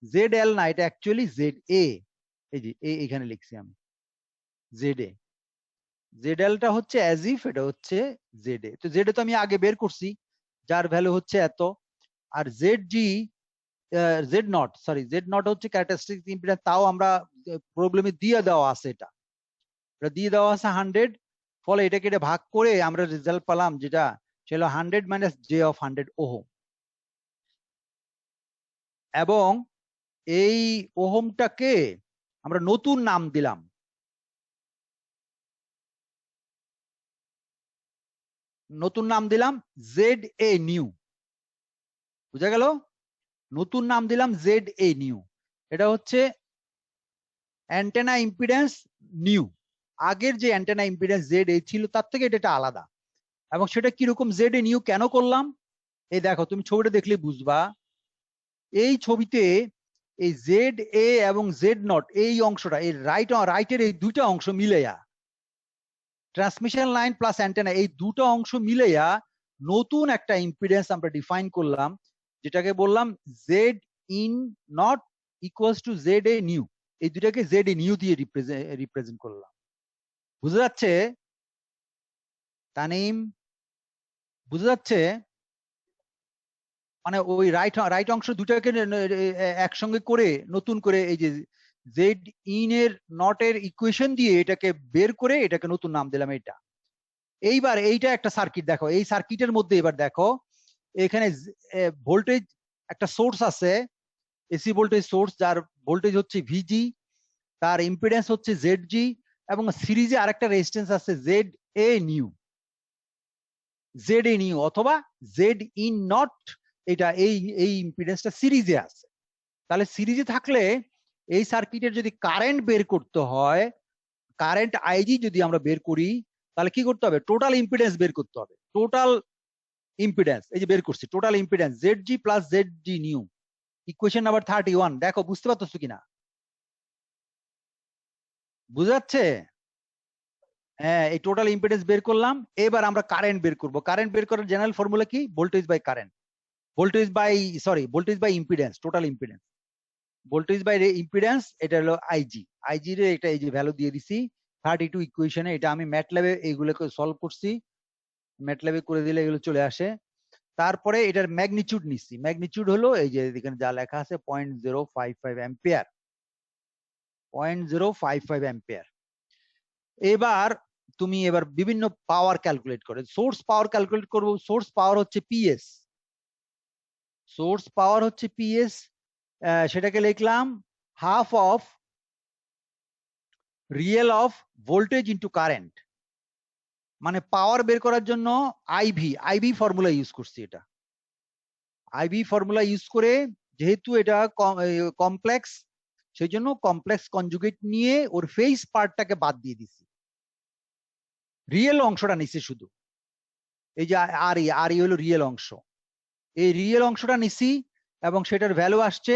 ZL না, এটা অ্যাকচুয়ালি ZA। এই যে এখানে লিখছি আমি ZA, ZL-টা হচ্ছে অ্যাজ ইফ এটা হচ্ছে ZA। তো ZA তো আমি আগে বের করছি, যার ভ্যালু হচ্ছে এত। আর ZG Z0 হচ্ছে ক্যারেক্টারিস্টিক ইম্পিডেন্স, তাও আমরা প্রবলেমে দিয়ে দেওয়া আছে, এটা দিয়ে দেওয়া আছে 100। ফলে এটাকে এটা ভাগ করে আমরা রেজাল্ট পেলাম যেটা ছিল 100 মাইনাস J অফ 100 ওহম। এবং এই ওহমটাকে আমরা নতুন নাম দিলাম, ZA নিউ। বুঝা গেল? নতুন নাম দিলাম ZA নিউ। এটা হচ্ছে অ্যান্টেনা ইম্পিডেন্স নিউ। আগের যে অ্যান্টেনা ইম্পিডেন্স ZA ছিল তার থেকে এটা আলাদা। এবং সেটা কিরকম ZA নিউ কেন করলাম, এই দেখো তুমি ছবিটা দেখলে বুঝবা। এই ছবিতে এই ZA এবং Z0 এই অংশটা, এই রাইটের এই দুইটা অংশ মিলেয়া, ট্রান্সমিশন লাইন প্লাস অ্যান্টেনা, এই দুটো অংশ মিলেয়া নতুন একটা ইম্পিডেন্স আমরা ডিফাইন করলাম, যেটাকে বললাম Z in not equals to ZA new. এই দুটাকে ZA নিউ দিয়ে রিপ্রেজেন্ট করলাম। বুঝা যাচ্ছে? তানিম বুঝা যাচ্ছে? মানে ওই রাইট অংশ দুটাকে একসঙ্গে করে নতুন করে এই যে জেড ইন এর নট এর ইকুয়েশন দিয়ে এটাকে বের করে এটাকে নতুন নাম দিলাম এটা। এইবার এইটা একটা সার্কিট দেখো, এই সার্কিটের মধ্যে এবার দেখো এখানে ভোল্টেজ একটা সোর্স আছে, এসি ভোল্টেজ সোর্স, যার ভোল্টেজ হচ্ছে ভিজি, তার ইম্পিডেন্স হচ্ছে জেড জি, এবং সিরিজে আরেকটা রেজিস্ট্যান্স আছে Z a new, Z a new অথবা জেড ইন নট, এটা এই ইম্পিডেন্সটা সিরিজে আছে। তাহলে সিরিজে থাকলে এই সার্কিটের যদি কারেন্ট বের করতে হয়, কারেন্ট আইজি যদি আমরা বের করি, তাহলে কি করতে হবে? টোটাল ইম্পিডেন্স বের করতে হবে। টোটাল ইম্পিডেন্স এই যে বের করছি, total impedance z g plus z g new, equation number 31। দেখো বুঝতে পারতেছো কিনা? বুঝা যাচ্ছে? হ্যাঁ, এই টোটাল ইম্পিডেন্স বের করলাম। এবার আমরা কারেন্ট বের করব। কারেন্ট বের করার জেনারেল ফর্মুলা কি? Voltage by current, voltage by impedance, total impedance, voltage by impedance, এটা হলো আইজি। আইজি রে এটা এই যে ভ্যালু দিয়ে দিছি 32 ইকুয়েশনে। এটা আমি ম্যাটল্যাবে এইগুলোকে সলভ করছি, ম্যাটল্যাবে করে দিলে এগুলো চলে আসে। তারপরে এটার ম্যাগনিটিউড নিচ্ছি, ম্যাগনিটিউড হলো এই যে এখানে যা লেখা আছে 0.055 অ্যাম্পিয়ার, 0.055 অ্যাম্পিয়ার। এবার তুমি এবার বিভিন্ন পাওয়ার ক্যালকুলেট করে, সোর্স পাওয়ার ক্যালকুলেট করবো। সোর্স পাওয়ার হচ্ছে পিএস, সোর্স পাওয়ার হচ্ছে পিএস, সেটাকে লিখলাম half of real of voltage into current. মানে পাওয়ার বের করার জন্য আইভি ফর্মুলা ইউজ করছি। এটা আইভি ফর্মুলা ইউজ করে, যেহেতু এটা কমপ্লেক্স, সেই জন্য কমপ্লেক্স কনজুগেট নিয়ে ওর ফেস পার্টটাকে বাদ দিয়ে দিছি, রিয়েল অংশটা নিচ্ছে শুধু। এই যে আর ই হলো রিয়েল অংশ, এই রিয়েল অংশটা নিছি এবং সেটার ভ্যালু আসছে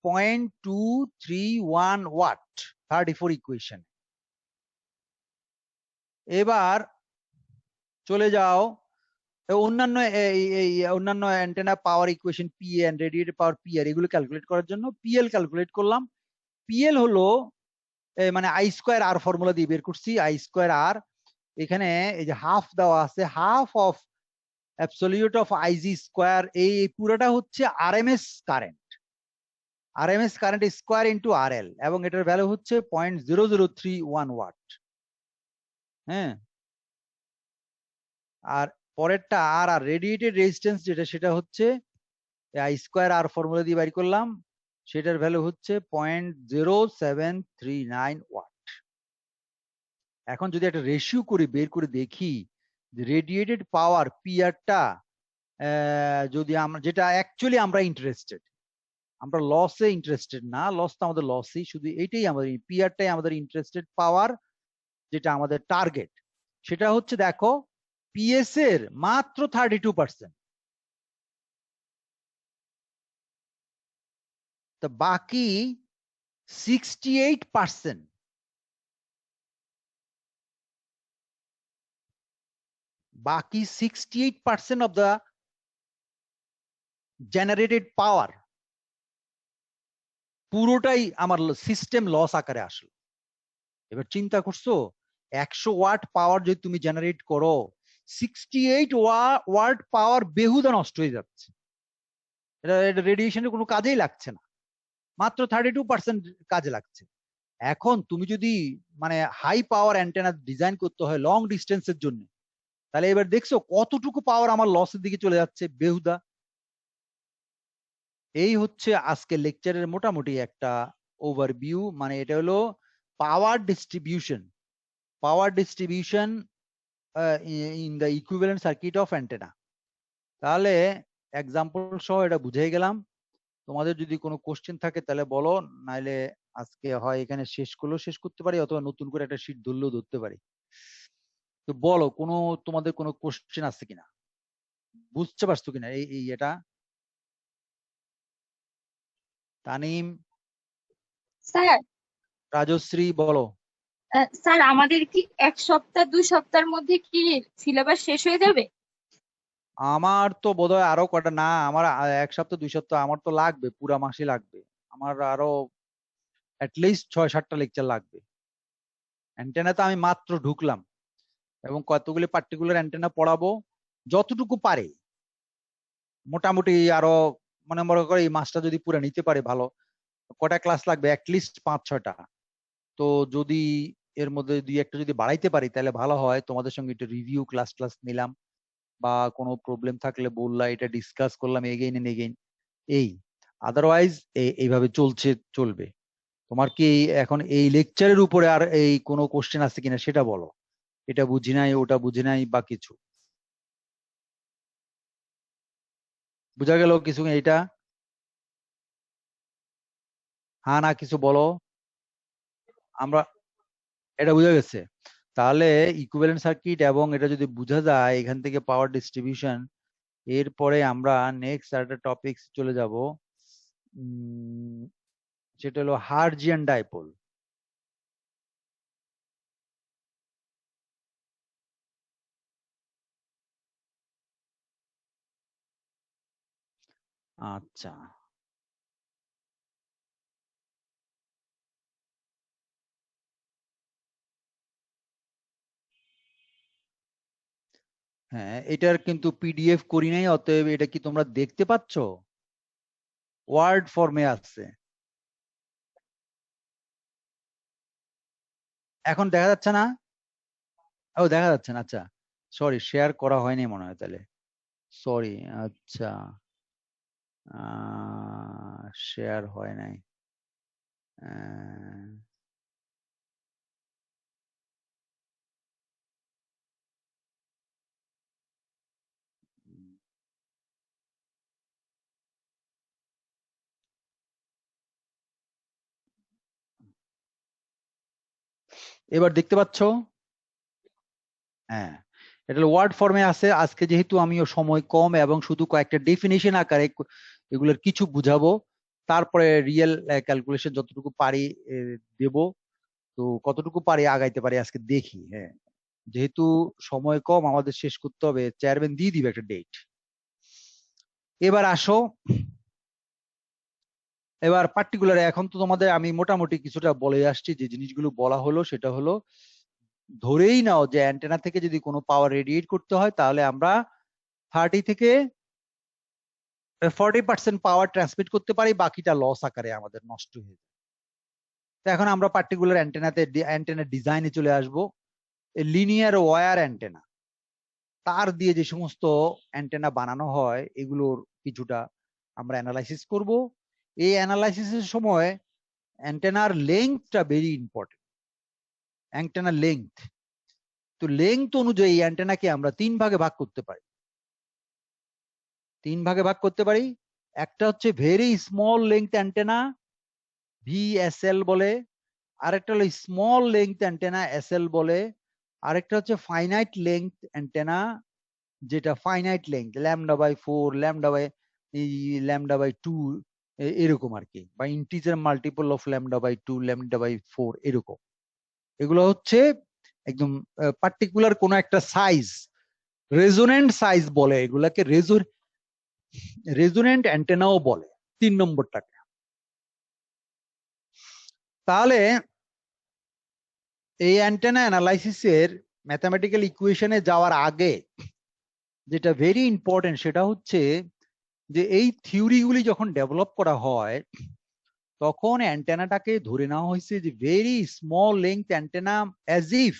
0.231 ওয়াট, 34 ইকুয়েশন। এবার চলে যাও অন্যান্য অন্যান্য antenna power equation P and radiated power P R, এগুলো ক্যালকুলেট করার জন্য পিএল ক্যালকুলেট করলাম। পিএল হলো মানে আই স্কোয়ার আর ফর্মুলা দিয়ে বের করছি, আই স্কোয়ার আর। এখানে এই যে হাফ দেওয়া আছে, half of absolute of IG square, এই পুরোটা হচ্ছে RMS current, RMS current square into RL, এবং এটার ভ্যালু হচ্ছে 0.0031 ওয়াট। হ্যাঁ, আর পরেরটা আর রেডিয়েটেড রেজিস্ট্যান্স যেটা, সেটা হচ্ছে আই স্কোয়ার আর ফর্মুলা দিয়ে বাড়ি করলাম, সেটার ভ্যালু হচ্ছে 0.0739 ওয়াট। এখন যদি একটা রেশিও করে বের করে দেখি যে রেডিয়েটেড পাওয়ার পিআরটা, যদি আমরা, যেটা অ্যাকচুয়ালি আমরা ইন্টারেস্টেড, আমরা লসে ইন্টারেস্টেড না, লস তো আমাদের লসই, শুধু এইটাই আমাদের পিআরটাই আমাদের ইন্টারেস্টেড পাওয়ার, যেটা আমাদের টার্গেট, সেটা হচ্ছে দেখো পিএস এর মাত্র 32%। তো বাকি 68%, বাকি 68% of the generated power পুরোটাই আমার সিস্টেম লস আকারে আসলো। এবার চিন্তা করছো 100 ওয়াট পাওয়ার যদি তুমি জেনারেট করো, 68 ওয়াট পাওয়ার বেহুদা নষ্ট হয়ে যাচ্ছে, এটা রেডিয়েশনের কোনো কাজেই লাগছে না, মাত্র 32% কাজে লাগছে। এখন তুমি যদি মানে হাই পাওয়ার অ্যান্টেনা ডিজাইন করতে হয় লং ডিস্টেন্সের জন্য, তাহলে এবার দেখছো কতটুকু পাওয়ার আমার লসের দিকে চলে যাচ্ছে বেহুদা। এই হচ্ছে আজকের লেকচারের মোটামুটি একটা ওভারভিউ, মানে এটা হলো power distribution, power distribution in the equivalent circuit of antenna. তাহলে এক্সাম্পল সহ এটা বুঝে গেলাম। তোমাদের যদি কোনো কোশ্চেন থাকে তাহলে বলো, নাইলে আজকে হয় এখানে শেষ করলেও শেষ করতে পারি, অথবা নতুন করে একটা শীট ধরলেও ধরতে পারি। তো বলো তোমাদের কোনো কোশ্চেন আছে কিনা, বুঝতে পারছো কিনা এই এটা? তানিম, স্যার, রাজশ্রী বলো। স্যার আমাদের কি 1 সপ্তাহ 2 সপ্তাহের মধ্যে কি সিলেবাস শেষ হয়ে যাবে? আমার তো বোধহয় আরো কটা, না আমার 1 সপ্তাহ 2 সপ্তাহ আমার তো লাগবে, পুরা মাসই লাগবে। আমার আরো অ্যাটলিস্ট 6-7টা লেকচার লাগবে। অ্যান্টেনা তো আমি মাত্র ঢুকলাম, এবং কতগুলি পার্টিকুলার অ্যান্টেনা পড়াবো যতটুকু পারে। মোটামুটি আরো মনে করে এই মাসটা যদি পুরো নিতে পারে ভালো। কটা ক্লাস লাগবে? অ্যাটলিস্ট 5-6টা। তো যদি এর মধ্যে দুই একটা যদি বাড়াইতে পারি তাহলে ভালো হয়। তোমাদের সঙ্গে একটু রিভিউ ক্লাস নিলাম, বা কোনো প্রবলেম থাকলে বললা, এটা ডিসকাস করলাম এগেইন এন্ড এগেইন। এই আদারওয়াইজ এইভাবে চলবে। তোমার কি এখন এই লেকচারের উপরে আর এই কোনো কোশ্চেন আছে কিনা সেটা বলো। এটা বুঝি নাই, ওটা বুঝি নাই, বা কিছু বুঝা গেল কিছু? এটা হ্যাঁ না কিছু বলো। আমরা এটা বুঝা গেছে। তাহলে ইকুইভ্যালেন্ট সার্কিট এবং এটা যদি বোঝা যায় এখান থেকে পাওয়ার ডিস্ট্রিবিউশন, এরপরে আমরা নেক্সট একটা টপিক চলে যাব, সেটা হলো হার্জিয়ান ডাইপোল। আচ্ছা, হ্যাঁ এটার কিন্তু পিডিএফ করি নাই, অতএব এটা কি তোমরা দেখতে পাচ্ছ? ওয়ার্ড ফর্মে আছে। এখন দেখা যাচ্ছে না? ও দেখা যাচ্ছে না, আচ্ছা। সরি, শেয়ার করা হয়নি মনে হয় তাহলে। সরি। আচ্ছা, শেয়ার হয় নাই। আহ, এবার দেখতে পাচ্ছ? হ্যাঁ, এটা ওয়ার্ড ফর্মে আছে। আজকে যেহেতু আমিও সময় কম এবং শুধু কয়েকটা ডেফিনেশন আকারে এগুলোর কিছু বুঝাবো, তারপরে রিয়েল ক্যালকুলেশন যতটুকু পারি দেব। তো কতটুকু পারি আগাইতে পারি আজকে দেখি। হ্যাঁ, যেহেতু সময় কম আমাদের শেষ করতে হবে, চেয়ারম্যান দিয়ে দিবে একটা ডেট। এবার আসো, এবার পার্টিকুলার এখন তো তোমাদের আমি মোটামুটি কিছুটা বলে আসছি। যে জিনিসগুলো বলা হলো সেটা হলো, ধরেই নাও যে অ্যান্টেনা থেকে যদি কোনো পাওয়ার রেডিয়েট করতে হয় তাহলে আমরা 30 থেকে 40% পাওয়ার ট্রান্সমিট করতে পারি, বাকিটা লস আকারে আমাদের নষ্ট হয়ে যায়। তো এখন আমরা পার্টিকুলার অ্যান্টেনা ডিজাইনে চলে আসবো। লিনিয়ার ওয়্যার অ্যান্টেনা, তার দিয়ে যে সমস্ত অ্যান্টেনা বানানো হয় এগুলোর কিছুটা আমরা অ্যানালাইসিস করব। এই অ্যানালাইসিসের সময় অ্যান্টেনার লেংথটা ভেরি ইম্পর্টেন্ট। অ্যান্টেনার লেংথ, তো লেংথ অনুযায়ী অ্যান্টেনাকে আমরা 3 ভাগে ভাগ করতে পারি। 3 ভাগে ভাগ করতে পারি। একটা হচ্ছে very small length antenna, VSL বলে। আরেকটা হলো স্মল লেংথ অ্যান্টেনা, এসএল বলে। আরেকটা হচ্ছে ফাইনাইট লেংথ অ্যান্টেনা, যেটা ফাইনাইট লেংথ λ/4, λ/2 এরকম আর কি, বা ইন্টিজার মাল্টিপল অফ λ/2, λ/4 এরকম। এগুলো হচ্ছে একদম পার্টিকুলার কোন একটা সাইজ, রেজোনেন্ট সাইজ বলে এগুলাকে, রেজোনেন্ট অ্যান্টেনাও বলে 3 নম্বরটাকে। তাহলে এই অ্যান্টেনা অ্যানালাইসিসের ম্যাথমেটিক্যাল ইকুয়েশনে যাওয়ার আগে যেটা ভেরি ইম্পর্টেন্ট সেটা হচ্ছে যে এই থিওরিগুলি যখন ডেভেলপ করা হয় তখন অ্যান্টেনাটাকে ধরে নেওয়া হয়েছে যে very small length antenna, as if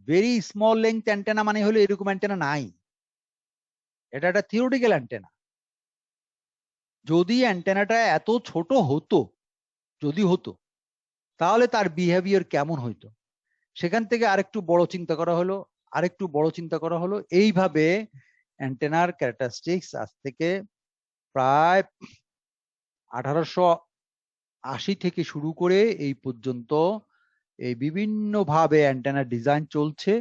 very small length antenna মানে হলো এরকম অ্যান্টেনা নাই। এটা একটা থিওরিটিক্যাল অ্যান্টেনা। যদি অ্যান্টেনাটা এত ছোট হতো, যদি হতো, তাহলে তার বিহেভিয়ার কেমন হইতো, সেখান থেকে আরেকটু বড় চিন্তা করা হলো, আরেকটু বড় চিন্তা করা হলো। এইভাবে অ্যান্টেনার ক্যারেক্টারিস্টিক্স আজ থেকে প্রায় 1880 থেকে শুরু করে এই পর্যন্ত এই বিভিন্ন ভাবে অ্যান্টেনার ডিজাইন চলছে,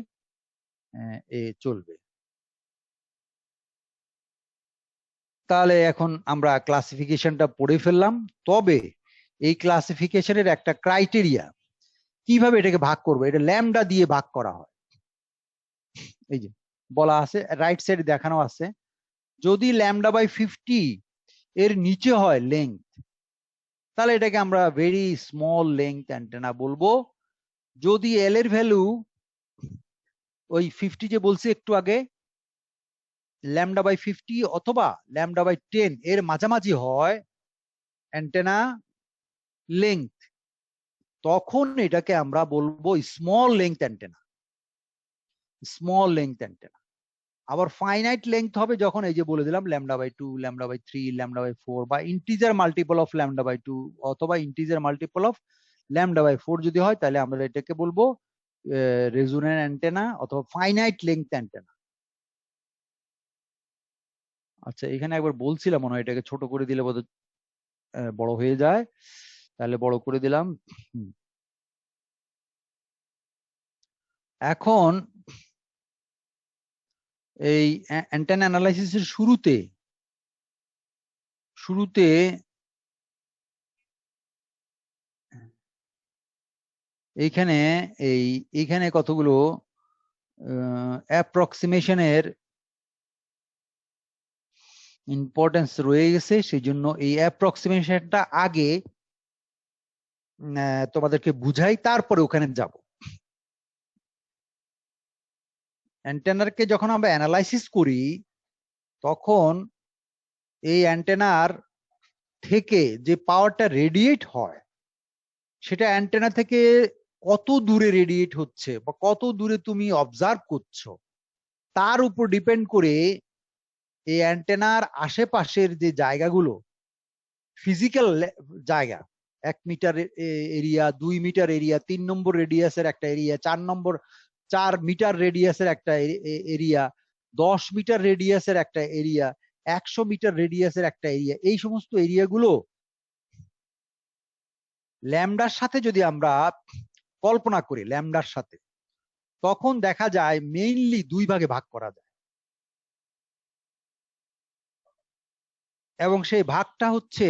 চলবে। তাহলে এখন আমরা ক্লাসিফিকেশনটা পড়ে ফেললাম। তবে এই ক্লাসিফিকেশনের একটা ক্রাইটেরিয়া, কিভাবে এটাকে ভাগ করবো, এটা ল্যামডা দিয়ে ভাগ করা হয়। এই যে বলা আছে, রাইট সাইডে দেখানো আছে, যদি λ/50 এর নিচে হয় লেংথ, তাহলে এটাকে আমরা ভেরি স্মল লেংথ অ্যান্টেনা বলবো। যদি এল এর ভ্যালু ওই 50 যে বলছি একটু আগে, λ/50 অথবা λ/10 এর মাঝামাঝি হয় অ্যান্টেনা লেংথ, তখন এটাকে আমরা বলবো small length antenna. Small length antenna. আবার ফাইনাইট লেংথ হবে যখন এই যে বলে দিলাম λ/2, λ/3, λ/4 বা ইন্টিজার মাল্টিপল অফ λ/2 অথবা ইন্টিজার মাল্টিপল অফ λ/4 যদি হয়, তাহলে আমরা এটাকে বলবো রেজোন্যান্ট অ্যান্টেনা অথবা ফাইনাইট লেংথ অ্যান্টেনা। আচ্ছা, এখানে একবার বলছিলাম মনে হয় এটাকে ছোট করে দিলে বোধহয় বড় হয়ে যায়, তাহলে বড় করে দিলাম। এখন এই অ্যান্টেনা অ্যানালাইসিসের শুরুতে এইখানে কতগুলো অ্যাপ্রক্সিমেশনের ইম্পর্টেন্স রয়ে গেছে, সেই জন্য এই অ্যাপ্রক্সিমেশনটা আগে তোমাদেরকে বুঝাই, তারপরে ওখানে যাব। অ্যান্টেনারকে যখন আমরা অ্যানালাইসিস করি, তখন এই অ্যান্টেনার থেকে যে পাওয়ারটা রেডিয়েট হয়, সেটা অ্যান্টেনা থেকে কত দূরে রেডিয়েট হচ্ছে বা কত দূরে তুমি অবজার্ভ করছো, তার উপর ডিপেন্ড করে এই অ্যান্টেনার আশেপাশের যে জায়গাগুলো, ফিজিক্যাল জায়গা, 1 মিটার এরিয়া, 2 মিটার এরিয়া, 3 নম্বর রেডিয়াসের একটা এরিয়া, 4 মিটার রেডিয়াসের একটা এরিয়া, 10 মিটার রেডিয়াসের একটা এরিয়া, 100 মিটার রেডিয়াসের একটা এরিয়া, এই সমস্ত এরিয়াগুলো ল্যামডার সাথে যদি আমরা কল্পনা করি ল্যামডার সাথে, তখন দেখা যায় মেইনলি 2 ভাগে ভাগ করা যায়। এবং সেই ভাগটা হচ্ছে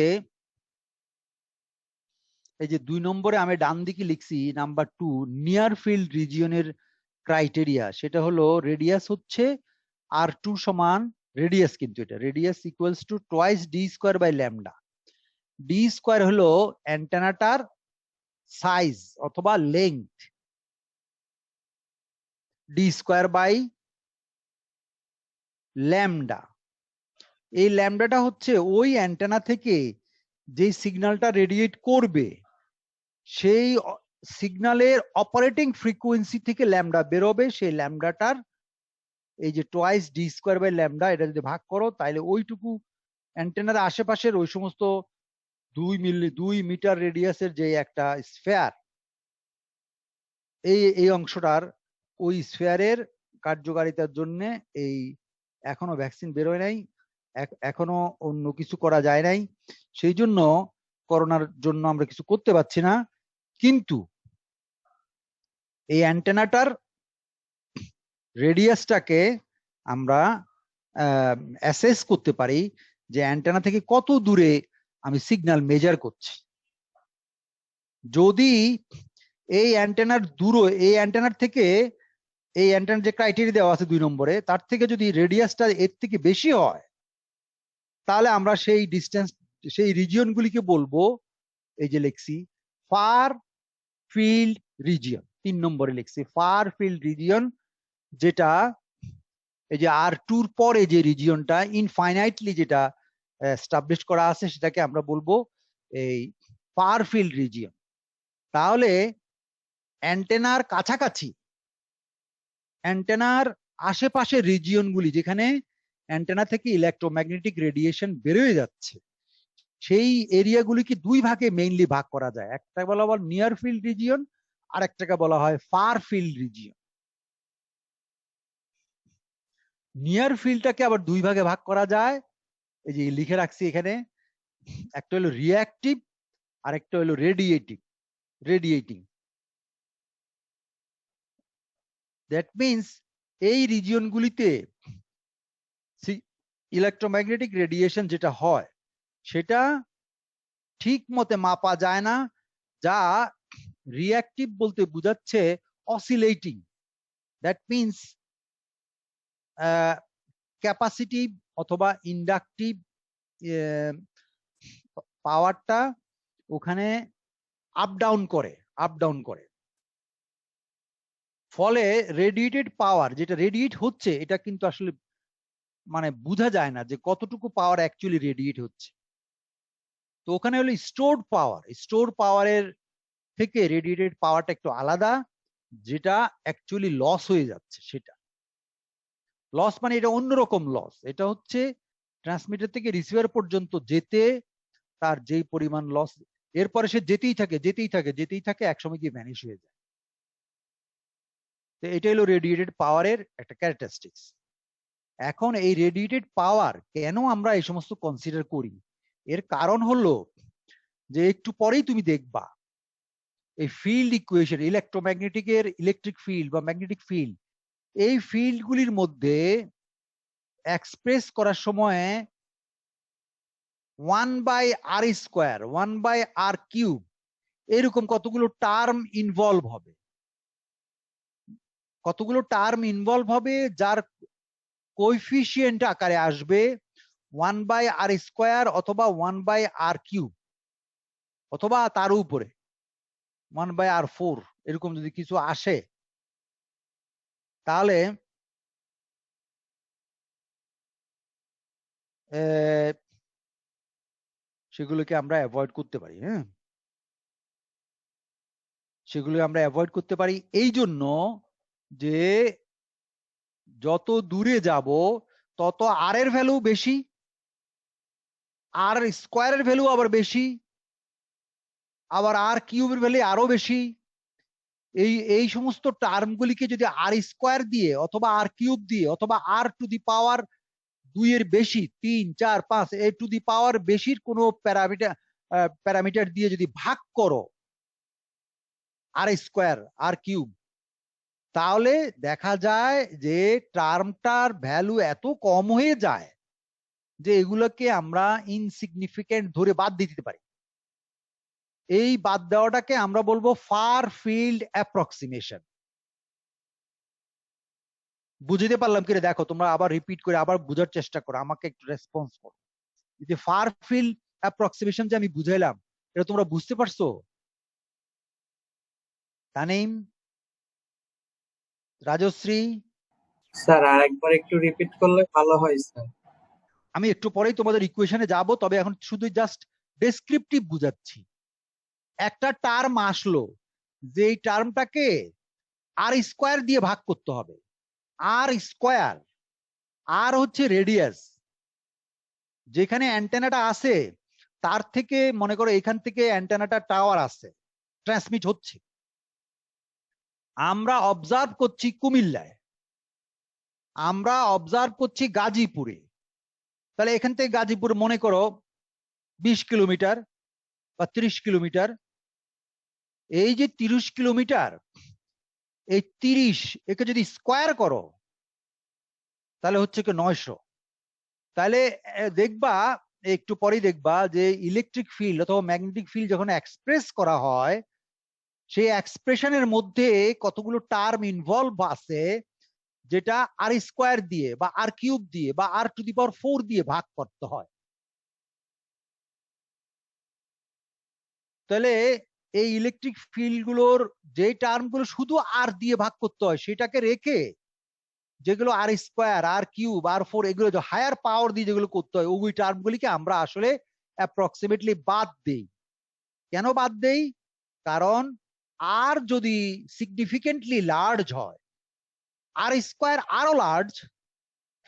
এই যে 2 নম্বরে আমি ডান দিকে লিখছি নাম্বার 2, নিয়ার ফিল্ড রিজিয়নের ক্রাইটেরিয়া। সেটা হলো রেডিয়াস হচ্ছে R2 সমান রেডিয়াস, কিন্তু এটা radius equals to twice D square by lambda. D square হলো অ্যান্টেনাটার সাইজ অথবা length, D square by lambda. এই ল্যামডাটা হচ্ছে ওই অ্যান্টেনা থেকে যে সিগন্যালটা রেডিয়েট করবে, সেই সিগন্যালের অপারেটিং ফ্রিকোয়েন্সি থেকে ল্যামডা বেরোবে। সেই ল্যামডাটার এই যে twice D square by lambda, এটা যদি ভাগ করো, তাহলে ওইটুকু অ্যান্টেনার আশেপাশের ওই সমস্ত 2 মিটার রেডিয়াসের যে একটা স্ফেয়ার, এই অংশটার, ওই স্ফেয়ারের কার্যকারিতার জন্য এই এখনো ভ্যাকসিন বেরোয় নাই, এখনো অন্য কিছু করা যায় নাই, সেই জন্য করোনার জন্য আমরা কিছু করতে পারছি না। কিন্তু এই অ্যান্টেনাটার রেডিয়াসটাকে আমরা অ্যাসেস করতে পারি যে অ্যান্টেনা থেকে কত দূরে আমি সিগন্যাল মেজার করছি। যদি এই অ্যান্টেনার থেকে এই অ্যান্টেনার যে ক্রাইটেরিয়া দেওয়া আছে 2 নম্বরে, তার থেকে যদি রেডিয়াসটা এর থেকে বেশি হয়, তাহলে আমরা সেই ডিস্টেন্স, সেই রিজিয়নগুলিকে বলবো, এই যে লিখছি ফার ফিল্ড রিজিয়ন, 3 নম্বরে লিখছি ফার ফিল্ড রিজিয়ন, যেটা এই যে R2 পরে যে রিজিয়নটা ইনফাইনাইটলি যেটা এস্টাবলিশ করা আছে, সেটাকে আমরা বলবো এই ফার ফিল্ড রিজিয়ন। তাহলে অ্যান্টেনার কাছাকাছি, অ্যান্টেনার আশেপাশের রিজিয়নগুলি যেখানে অ্যান্টেনা থেকে ইলেকট্রোম্যাগনেটিক রেডিয়েশন বেরোয় যাচ্ছে, সেই এরিয়াগুলিকে 2 ভাগে মেইনলি ভাগ করা যায়। একটা বলা হয় নিয়ার ফিল্ড রিজিয়ন, আর একটাকে বলা হয় ফার ফিল্ড রিজিয়ন। নিয়ার ফিল্ডটাকে আবার 2 ভাগে ভাগ করা যায়, এই যে লিখে রাখছি এখানে, একটা হলো রিঅ্যাক্টিভ আর একটা হলো রেডিয়েটিং। দ্যাট মিনস এই রিজিয়নগুলিতে ইলেকট্রোম্যাগনেটিক রেডিয়েশন যেটা হয়, সেটা ঠিক মতে মাপা যায় না, যা রিঅ্যাক্টিভ বলতে বোঝাচ্ছে অসিলেটিং। দ্যাট মিনস ক্যাপাসিটিভ অথবা ইন্ডাকটিভ পাওয়ারটা ওখানে আপ ডাউন করে। ফলে রেডিয়েটেড পাওয়ার যেটা রেডিয়েট হচ্ছে এটা কিন্তু আসলে মানে বোঝা যায় না যে কতটুকু পাওয়ার অ্যাকচুয়ালি রেডিয়েট হচ্ছে। তো ওখানে হলো স্টোর পাওয়ারের থেকে রেডিয়েটেড পাওয়ারটা একটু আলাদা, যেটা অ্যাকচুয়ালি লস হয়ে যাচ্ছে সেটা লস, মানে এটা অন্যরকম লস। এটা হচ্ছে ট্রান্সমিটার থেকে রিসিভার পর্যন্ত যেতে তার যেই পরিমাণ লস, এরপরে সে যেতেই থাকে একসময় গিয়ে ভ্যানিশ হয়ে যায়। তো এটা হলো রেডিয়েটেড পাওয়ারের একটা ক্যারেক্টারিস্টিক্স। এখন এই রেডিয়েটেড পাওয়ার কেন আমরা এই সমস্ত কনসিডার করি, এর কারণ হলো যে একটু পরেই তুমি দেখবা এই ফিল্ড ইকুয়েশন, ইলেকট্রোম্যাগনেটিকের ইলেকট্রিক ফিল্ড বা ম্যাগনেটিক ফিল্ড, এই ফিল্ডগুলির মধ্যে এক্সপ্রেস করার সময় 1/r², 1/r³ এরকম কতগুলো টার্ম ইনভলভ হবে, যার কোএফিসিয়েন্ট আকারে আসবে 1/r² অথবা 1/r³ অথবা তার উপরে 1/r4 এরকম যদি কিছু আসে, তাহলে সেগুলোকে আমরা অ্যাভয়েড করতে পারি। হ্যাঁ, সেগুলো আমরা অ্যাভয়েড করতে পারি এই জন্য যে যত দূরে যাব তত আর এর ভ্যালু বেশি, আর স্কোয়ারের ভ্যালু আবার বেশি, আবার আর কিউবের ভ্যালু আরো বেশি। এই সমস্ত টার্মগুলিকে যদি r² দিয়ে অথবা r³ দিয়ে অথবা r⁻² 2 এর বেশি, 3, 4, 5 এ টু দি পাওয়ার বেশির কোনো প্যারামিটার দিয়ে যদি ভাগ করো r², r³, তাহলে দেখা যায় যে টার্মটার ভ্যালু এত কম হয়ে যায় যে এগুলোকে আমরা ইনসিগনিফিকেন্ট ধরে বাদ দিতে পারি। এই বাদ দেওয়াটাকে আমরা বলবো ফার ফিল্ড অ্যাপ্রক্সিমেশন। বুঝতে পারলাম কি দেখো, তোমরা আবার রিপিট করে আবার বোঝার চেষ্টা করো, আমাকে একটু রেসপন্স করো। যে ফার ফিল্ড অ্যাপ্রক্সিমেশন যে আমি বুঝাইলাম, এটা তোমরা বুঝতে পারছো? তানিম, রাজশ্রী? স্যার আরেকবার একটু রিপিট করলে ভালো হয় স্যার। আমি একটু পরেই তোমাদের ইকুয়েশনে যাব, তবে এখন শুধু জাস্ট ডেসক্রিপটিভ বুঝাচ্ছি। একটা টার্ম আসলো, যে এই টার্মটাকে r² দিয়ে ভাগ করতে হবে। r², আর হচ্ছে রেডিয়াস, যেখানে অ্যান্টেনাটা আছে তার থেকে মনে করো এখান থেকে অ্যান্টেনাটা টাওয়ার আছে, ট্রান্সমিট হচ্ছে। আমরা অবজার্ভ করছি কুমিল্লায়, আমরা অবজার্ভ করছি গাজীপুরে, তাহলে এখান থেকে গাজীপুর মনে করো 20 কিলোমিটার বা 30 কিলোমিটার। এই যে 30 কিলোমিটার, এই 30 একে যদি স্কোয়ার করো তাহলে হচ্ছে কি 900। তাহলে দেখবা একটু পরেই দেখবা যে ইলেকট্রিক ফিল্ড অথবা ম্যাগনেটিক ফিল্ড যখন এক্সপ্রেস করা হয়, সেই এক্সপ্রেশনের মধ্যে কতগুলো টার্ম ইনভলভ আছে, যেটা r² দিয়ে বা r³ দিয়ে বা r⁴ দিয়ে ভাগ করতে হয়। তাহলে এই ইলেকট্রিক ফিল্ড গুলোর যে টার্ম গুলো শুধু আর দিয়ে ভাগ করতে হয়, সেটাকে রেখে যেগুলো r², r³, r4 এগুলো হায়ার পাওয়ার দিয়ে যেগুলো করতে হয়, ওই টার্ম গুলিকে আমরা আসলে অ্যাপ্রক্সিমেটলি বাদ দেই। কেন বাদ দেই? কারণ আর যদি সিগনিফিকেন্টলি লার্জ হয়, r² আরো লার্জ,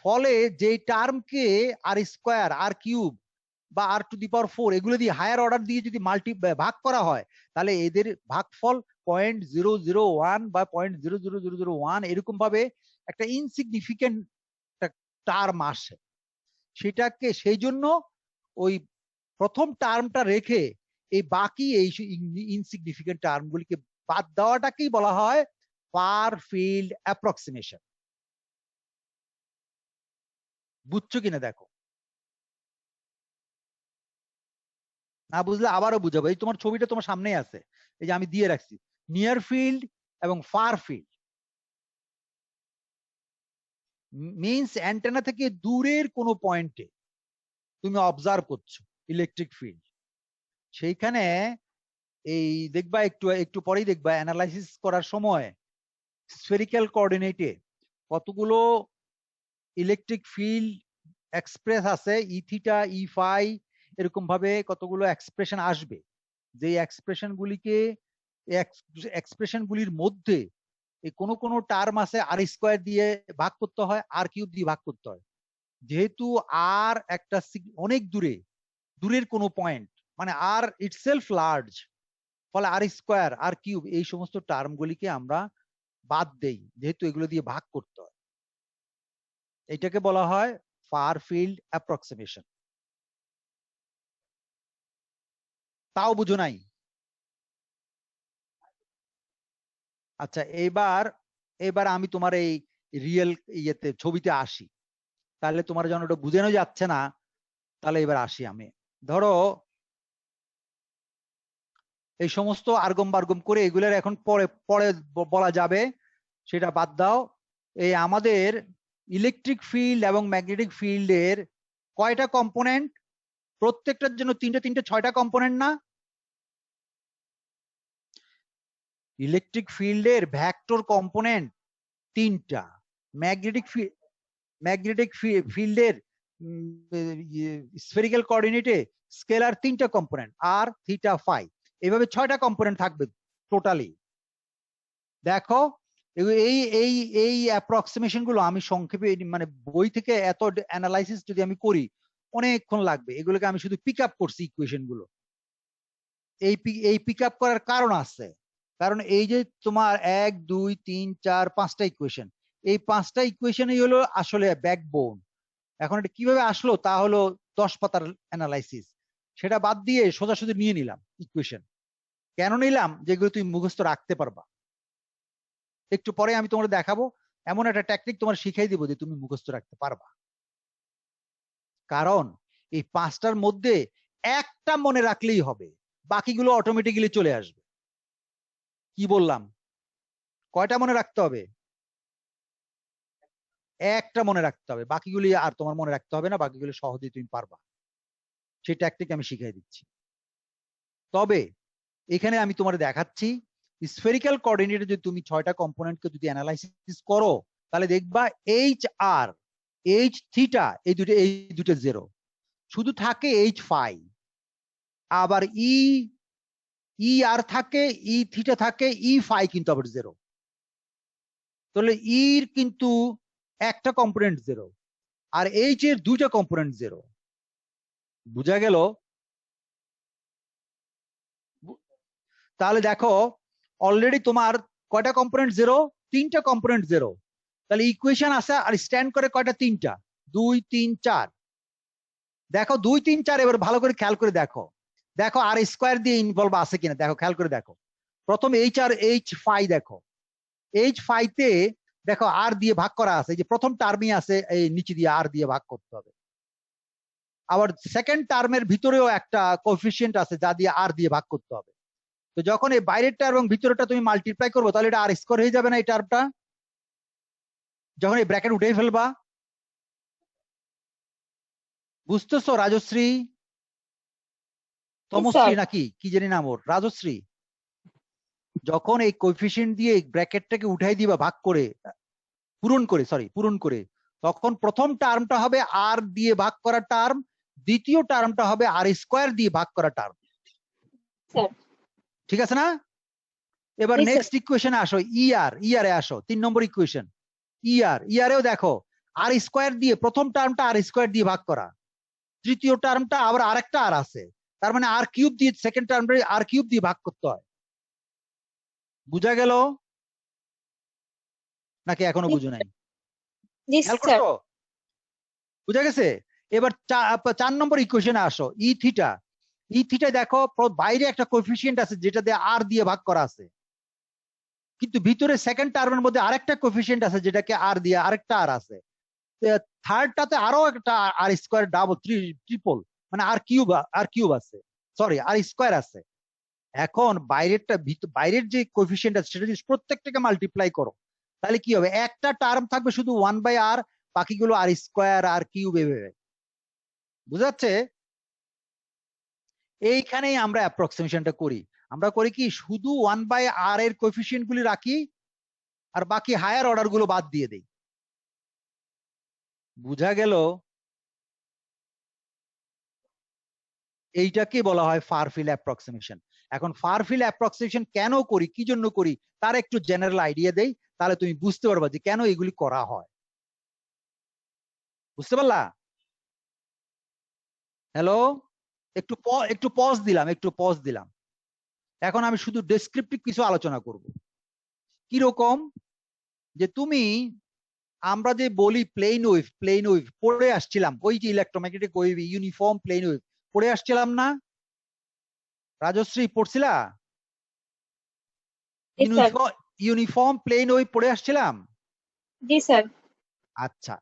ফলে যে টার্মকে r² r³ বা r⁴ এগুলো দিয়ে হায়ার অর্ডার দিয়ে যদি ভাগ করা হয়, তাহলে এদের ভাগফল 0.001 বা 0.00001 এরকম ভাবে একটা ইনসিগনিফিকেন্ট টার্ম আসে। সেটাকে সেই জন্য ওই প্রথম টার্মটা রেখে এই বাকি এই ইনসিগনিফিকেন্ট টার্মগুলিকে বাদ দেওয়াটাকেই বলা হয় ফার ফিল্ড অ্যাপ্রক্সিমেশন। বুঝছো কিনা দেখো, না বুঝলে আবারও বুঝাবো। এই তোমার ছবিটা তোমার সামনেই আছে, এই যে আমি দিয়ে রাখছি নিয়ার ফিল্ড এবং ফার ফিল্ড। মিন্স অ্যান্টেনা থেকে দূরের কোনো পয়েন্টে তুমি অবজার্ভ করছো ইলেকট্রিক ফিল্ড, সেইখানে এই দেখবা একটু পরেই দেখবা অ্যানালাইসিস করার সময় স্ফেরিক্যাল কোঅর্ডিনেটে কতগুলো ইলেকট্রিক ফিল্ড এক্সপ্রেস আছে, ই থিটা ই ফাই, এরকম ভাবে কতগুলো এক্সপ্রেশন আসবে, যে এক্সপ্রেশন গুলির মধ্যে কোনো কোনো টার্ম আছে আর স্কোয়ার দিয়ে ভাগ করতে হয়, আর কিউব দিয়ে ভাগ করতে হয়। যেহেতু আর একটা অনেক দূরের কোনো পয়েন্ট, মানে আর ইটসেলফ লার্জ, ফলে আর স্কোয়ার আর কিউব এই সমস্ত টার্ম গুলিকে আমরা বাদ দেই, যেহেতু এগুলো দিয়ে ভাগ করতে হয়। এটাকে বলা হয় ফার ফিল্ড অ্যাপ্রক্সিমেশন। তাও বুঝো নাই? আচ্ছা, এবার আমি তোমার এই রিয়েল ছবিতে আসি, তাহলে তোমার যখন ওটা বুঝানো যাচ্ছে না, তাহলে এবার আসি আমি। ধরো এই সমস্ত আর্গম বার্গম করে এগুলোর এখন পরে পরে বলা যাবে, সেটা বাদ দাও। এই আমাদের ইলেকট্রিক ফিল্ড এবং ম্যাগনেটিক ফিল্ডের কয়টা কম্পোনেন্ট? প্রত্যেকটার জন্য তিনটে তিনটে 6টা কম্পোনেন্ট না? ইলেকট্রিক ফিল্ডের ভেক্টর কম্পোনেন্ট 3টা, ম্যাগনেটিক ফিল্ডের স্ফেরিক্যাল কোঅর্ডিনেটে স্কেলার 3টা কম্পোনেন্ট, আর থিটা ফাই, এভাবে 6টা কম্পোনেন্ট থাকবে টোটালি। দেখো এই এই এই অ্যাপ্রক্সিমেশন গুলো আমি সংক্ষেপে, মানে বই থেকে এত অ্যানালাইসিস যদি আমি করি অনেকক্ষণ লাগবে। এগুলোকে আমি শুধু পিক আপ করছি ইকুয়েশন গুলো। এই পিক আপ করার কারণ আছে, কারণ এই যে তোমার 1 2 3 4 5টা ইকুয়েশন, এই 5টা ইকুয়েশনই হলো আসলে ব্যাকবোন। এখন এটা কিভাবে আসলো তা হলো 10 পাতার অ্যানালাইসিস, সেটা বাদ দিয়ে সোজাসুজি নিয়ে নিলাম ইকুয়েশন। কেন নিলাম? যেগুলো তুমি মুখস্থ রাখতে পারবা। একটু পরে আমি তোমার দেখাবো এমন একটা টেকনিক তোমার শিখাই দিব যে তুমি মুখস্থ রাখতে পারবা। কারণ এই 5টার মধ্যে একটা মনে রাখলেই হবে, বাকিগুলো অটোমেটিক্যালি চলে আসবে। কি বললাম? কয়টা মনে রাখতে হবে? একটা মনে রাখতে হবে, বাকিগুলি আর তোমার মনে রাখতে হবে না, বাকিগুলো সহজেই তুমি পারবা। সেই টেকনিক আমি শিখাই দিচ্ছি। তবে এখানে আমি তোমার দেখাচ্ছি স্ফেরিক্যাল কোঅর্ডিনেটে যদি তুমি 6টা কম্পোনেন্টকে যদি অ্যানালাইসিস করো, তাহলে দেখবা এইচ আর এইচ থিটা এই দুটো জিরো, শুধু থাকে এইচ ফাই। আবার ই আর থাকে, ই থিটা থাকে, ই ফাই কিন্তু আবার জিরো। তাহলে ইর কিন্তু একটা কম্পোনেন্ট জিরো, আর এইচ এর 2টা কম্পোনেন্ট জিরো। বুঝা গেল? তাহলে দেখো অলরেডি তোমার কয়টা কম্পোনেন্ট জিরো? 3টা কম্পোনেন্ট জিরো। তাহলে ইকুয়েশন আছে আর স্ট্যান্ড করে কয়টা? 3টা। 2 3 4। দেখো 2 3 4 এবার ভালো করে খেয়াল করে দেখো, দেখো আর স্কোয়ার দিয়ে ইনভলভ আছে কিনা দেখো, খেয়াল করে দেখো। প্রথম এইচ আর এইচ ফাই, দেখো এইচ ফাইতে দেখো আর দিয়ে ভাগ করা আছে, এই যে প্রথম টার্মই আছে, এই নিচে দিয়ে আর দিয়ে ভাগ করতে হবে। আবার সেকেন্ড টার্মের ভিতরেও একটা কোএফিসিয়েন্ট আছে যা দিয়ে আর দিয়ে ভাগ করতে হবে। তো যখন এই বাইরেরটা এবং ভিতরেরটা তুমি মাল্টিপ্লাই করবো, তাহলে এটা আর স্কোয়ার হয়ে যাবে না এই টার্মটা? যখন এই ব্র্যাকেট উঠে ফেলবা। বুঝতেছো রাজশ্রী? তমশ্রী নাকি কি জানি নাম ওর, রাজশ্রী? যখন এই কোএফিসিয়েন্ট দিয়ে ব্র্যাকেটটাকে উঠাই দিবা ভাগ করে, পূরণ করে, তখন প্রথম টার্মটা হবে আর দিয়ে ভাগ করা টার্ম, দ্বিতীয় টার্মটা হবে আর স্কোয়ার দিয়ে ভাগ করা টার্ম। ঠিক আছে না? এবার নেক্সট ইকুয়েশনে আসো, ইআরে আসো, 3 নম্বর ইকুয়েশন। ইআরেও দেখো আর স্কোয়ার দিয়ে প্রথম টার্মটা আর স্কোয়ার দিয়ে ভাগ করা, তৃতীয় টার্মটা আবার আরেকটা আর আছে, তার মানে আর কিউব দিয়ে সেকেন্ড টার্মটা আর কিউব দিয়ে ভাগ করতে হয়। বুঝা গেল নাকি এখনো বুঝো নাই? খেয়াল করছো? বুঝা গেছে? এবার 4 নম্বর ইকুয়েশনে আসো, ই থিটা দেখো বাইরে একটা কোএফিসিয়েন্ট আছে যেটা দিয়ে আর দিয়ে ভাগ করা আছে, কিন্তু ভিতরে সেকেন্ড টার্মের মধ্যে আরেকটা কোএফিসিয়েন্ট আছে যেটাকে আর দিয়ে আরেকটা আর আছে, থার্ডটাতে আরো একটা আর স্কোয়ার ডাবল ট্রিপল, মানে আর কিউব আছে, সরি আর স্কোয়ার আছে। এখন বাইরের যে কোএফিসিয়েন্ট আছে সেটা যদি প্রত্যেকটাকে মাল্টিপ্লাই করো, তাহলে কি হবে? একটা টার্ম থাকবে শুধু 1/r, বাকিগুলো আর স্কোয়ার আর কিউব এভাবে। বুঝাচ্ছে? এইখানেই আমরা অ্যাপ্রক্সিমেশনটা করি। আমরা করি কি, শুধু 1/r এর কোএফিসিয়েন্ট গুলি রাখি, আর বাকি হায়ার অর্ডার গুলো বাদ দিয়ে দেই। বুঝা গেল? এইটাকে বলা হয় ফার ফিল্ড অ্যাপ্রক্সিমেশন। এখন ফার ফিল্ড অ্যাপ্রক্সিমেশন কেন করি, কি জন্য করি, তার একটু জেনারেল আইডিয়া দেই, তাহলে তুমি বুঝতে পারবা যে কেন এগুলি করা হয়। বুঝতে পারলা? হ্যালো, একটু পজ দিলাম। এখন আমি শুধু ডেসক্রিপটিভ কিছু আলোচনা করব। কি রকম, যে তুমি, আমরা যে বলি প্লেন ওয়েভ পড়ে আসছিলাম, ওই যে electromagnetic wave, uniform plane wave পড়ে আসছিলাম না? রাজশ্রী পড়ছিলা? ইউনিফর্ম প্লেন ওয়েভ পড়ে আসছিলাম। জি স্যার। আচ্ছা,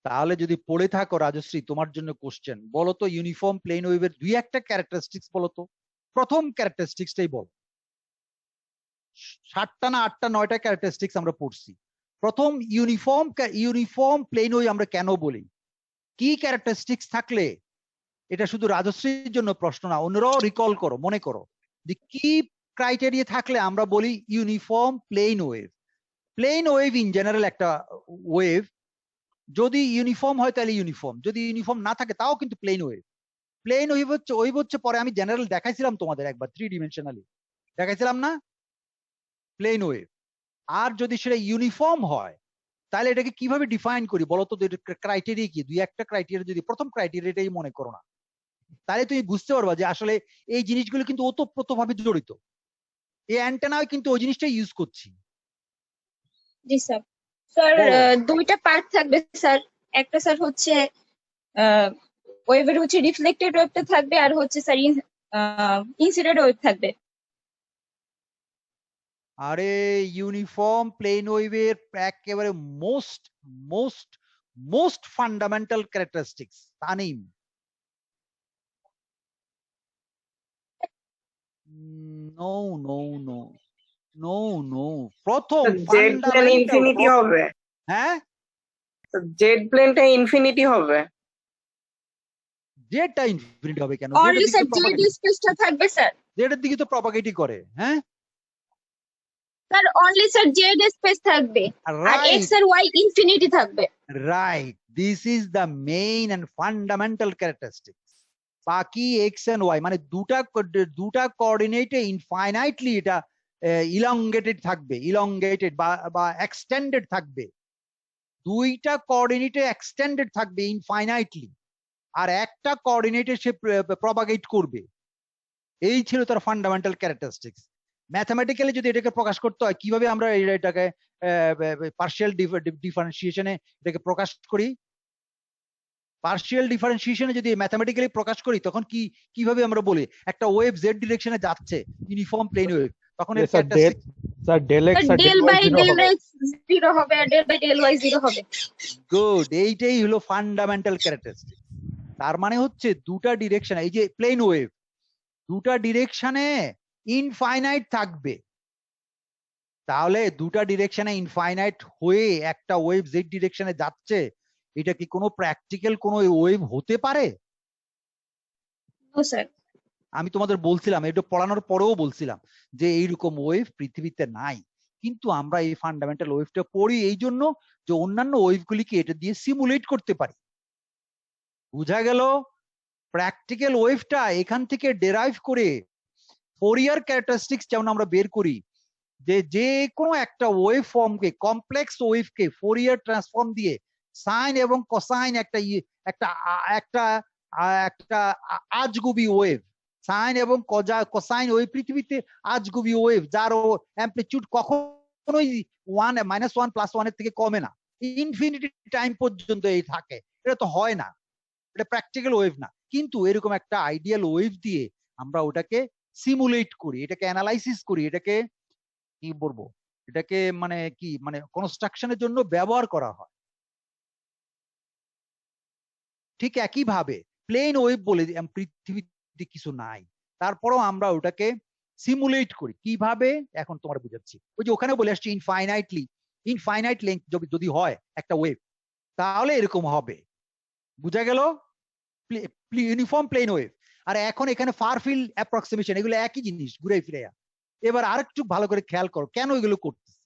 তাহলে যদি পড়ে থাকো রাজশ্রী, তোমার জন্য কোশ্চেন, বলো তো ইউনিফর্ম প্লেন ওয়েভের দুই একটা ক্যারেক্টারিস্টিক্স বলো তো। প্রথম ক্যারেক্টারিস্টিক্সটাই বল। 7টা না 8টা 9টা ক্যারেক্টারিস্টিক্স আমরা পড়ছি। প্রথম ইউনিফর্ম প্লেন ওয়েভ আমরা কেন বলি, কি ক্যারেক্টারিস্টিক্স থাকলে, এটা শুধু রাজশ্রীর জন্য প্রশ্ন না, অন্যরাও রিকল করো, মনে করো যে কি ক্রাইটেরিয়া থাকলে আমরা বলি uniform plane wave. Plane wave in general একটা ওয়েভ, যদি ইউনিফর্ম হয় তাহলে ইউনিফর্ম, যদি ইউনিফর্ম না থাকে তাও কিন্তু প্লেন ওয়েভ। প্লেন ওয়েভ হচ্ছে পরে আমি জেনারেল দেখাইছিলাম তোমাদের একবার 3 ডিমেনশনালি দেখাইছিলাম না, প্লেন ওয়েভ। আর যদি সেটা ইউনিফর্ম হয় তাহলে এটাকে কিভাবে ডিফাইন করি বলো তো, ক্রাইটেরিয়া কি? দুই একটা ক্রাইটেরিয়া, যদি প্রথম ক্রাইটেরিয়াটাই মনে করো না, তাহলে তুমি বুঝতে পারবা যে আসলে এই জিনিসগুলো কিন্তু ওতপ্রোতভাবে জড়িত। এই অ্যান্টেনায় কিন্তু ওই জিনিসটাই ইউজ করছি। জি স্যার। স্যার বলো। দুইটা পার্ট থাকবে স্যার। একটা স্যার হচ্ছে ওয়েভের হচ্ছে রিফ্লেক্টেড ওয়েভটা থাকবে, আর হচ্ছে স্যার ইনসিডেন্ট ওয়েভ থাকবে। আরে ইউনিফর্ম প্লেন ওয়েভের একেবারে most most most fundamental characteristics Tanim, no no no no no, প্রথম জেড প্লেন ইনফিনিটি ফান্ডামেন্টাল। হবে। হ্যাঁ, জেড প্লেনটা ইনফিনিটি হবে। জেডটা ইনফিনিটি হবে কেন? অনলি স্যার জেড স্পেসটা থাকবে স্যার। জেডের দিকে তো প্রপাগেটই করে। হ্যাঁ sir only sir Z space থাকবে, আর রাইট এক্স আর ওয়াই ইনফিনিটি থাকবে। Right, this is the main and fundamental characteristics. বাকি এক্স এন্ড ওয়াই মানে দুটা কোঅর্ডিনেটে ইনফাইনাইটলি এটা ইলংগেটেড থাকবে, ইলংগেটেড বা এক্সটেন্ডেড থাকবে। দুইটা কোঅর্ডিনেটে এক্সটেন্ডেড থাকবে ইনফাইনাইটলি, আর একটা কোঅর্ডিনেটে সে প্রপাগেট করবে। এই ছিল তার ফান্ডামেন্টাল ক্যারেক্টারিস্টিক্স। ম্যাথমেটিক্যালি যদি এটাকে প্রকাশ করতে হয়, কিভাবে আমরা এটাকে পার্শিয়াল ডিফারেন্সিয়েশনে এটাকে প্রকাশ করি, পার্শিয়াল ডিফারেন্সিয়েশনে যদি ম্যাথমেটিক্যালি প্রকাশ করি, তখন কিভাবে আমরা বলি একটা ওয়েভ জেড ডিরেকশনে যাচ্ছে, ইউনিফর্ম প্লেন ওয়েভ, তখন এর ক্যারেক্টারিস্টিক্স স্যার ডেল এক্স আর ডেল বাই ডেল এক্স 0 হবে, আর ডেল বাই ডেল ওয়াই 0 হবে। গুড, এইটাই হলো ফান্ডামেন্টাল ক্যারেক্টারিস্টিক্স। তার মানে হচ্ছে দুটা ডিরেকশন, এই যে প্লেন ওয়েভ দুটা ডিরেকশনে ইনফাইনাইট থাকবে, তাহলে দুটা ডিরেকশনে ইনফাইনাইট হয়ে একটা ওয়েভ জেড ডিরেকশনে যাচ্ছে, এটা কি কোনো প্র্যাকটিক্যাল কোনো ওয়েভ হতে পারে? No sir. আমি তোমাদের বলছিলাম, এটা পড়ানোর পরেও বলছিলাম যে এইরকম ওয়েভ পৃথিবীতে নাই, কিন্তু আমরা এই ফান্ডামেন্টাল ওয়েভটা পড়ি এই জন্য যে অন্যান্য ওয়েভগুলিকে এটা দিয়ে সিমুলেট করতে পারি। বুঝা গেল? প্র্যাকটিক্যাল ওয়েভটা এখান থেকে ডেরাইভ করে ফোরিয়ার ক্যারেক্টারিস্টিক্স যেমন আমরা বের করি, যে কোনো একটা ওয়েভ ফর্মকে, কমপ্লেক্স ওয়েভকে ফোরিয়ার ট্রান্সফর্ম দিয়ে সাইন এবং কোসাইন একটা একটা একটা একটা আজগুবি ওয়েভ, সাইন এবং কোসাইন ওই পৃথিবীতে আজগুবি ওয়েভ, যার অ্যামপ্লিটিউড কখনোই 1 -1 +1 এর থেকে কমে না, ইনফিনিটি টাইম পর্যন্ত এই থাকে। এটা তো হয় না, এটা প্র্যাকটিক্যাল ওয়েভ না, কিন্তু এরকম একটা আইডিয়াল ওয়েভ দিয়ে আমরা ওটাকে সিমুলেট করি, এটাকে অ্যানালাইসিস করি, এটাকে কি বলবো, এটাকে মানে কি মানে কনস্ট্রাকশনের জন্য ব্যবহার করা হয়। ঠিক একই ভাবে প্লেন ওয়েভ বলে পৃথিবীতে কিছু নাই, তারপরও আমরা ওটাকে সিমুলেট করি কিভাবে, এখন তোমার বুঝাচ্ছি। ওই যে ওখানে বলে আসছি ইনফাইনাইট লেন্থ যদি হয় একটা ওয়েভ, তাহলে এরকম হবে। বুঝা গেল? Uniform plane wave. আর এখন এখানে ফার ফিল্ড অ্যাপ্রক্সিমেশন, এগুলো একই জিনিস ঘুরে ফিরে। এবার আরেকটু ভালো করে খেয়াল করো কেন এগুলো করতেছে।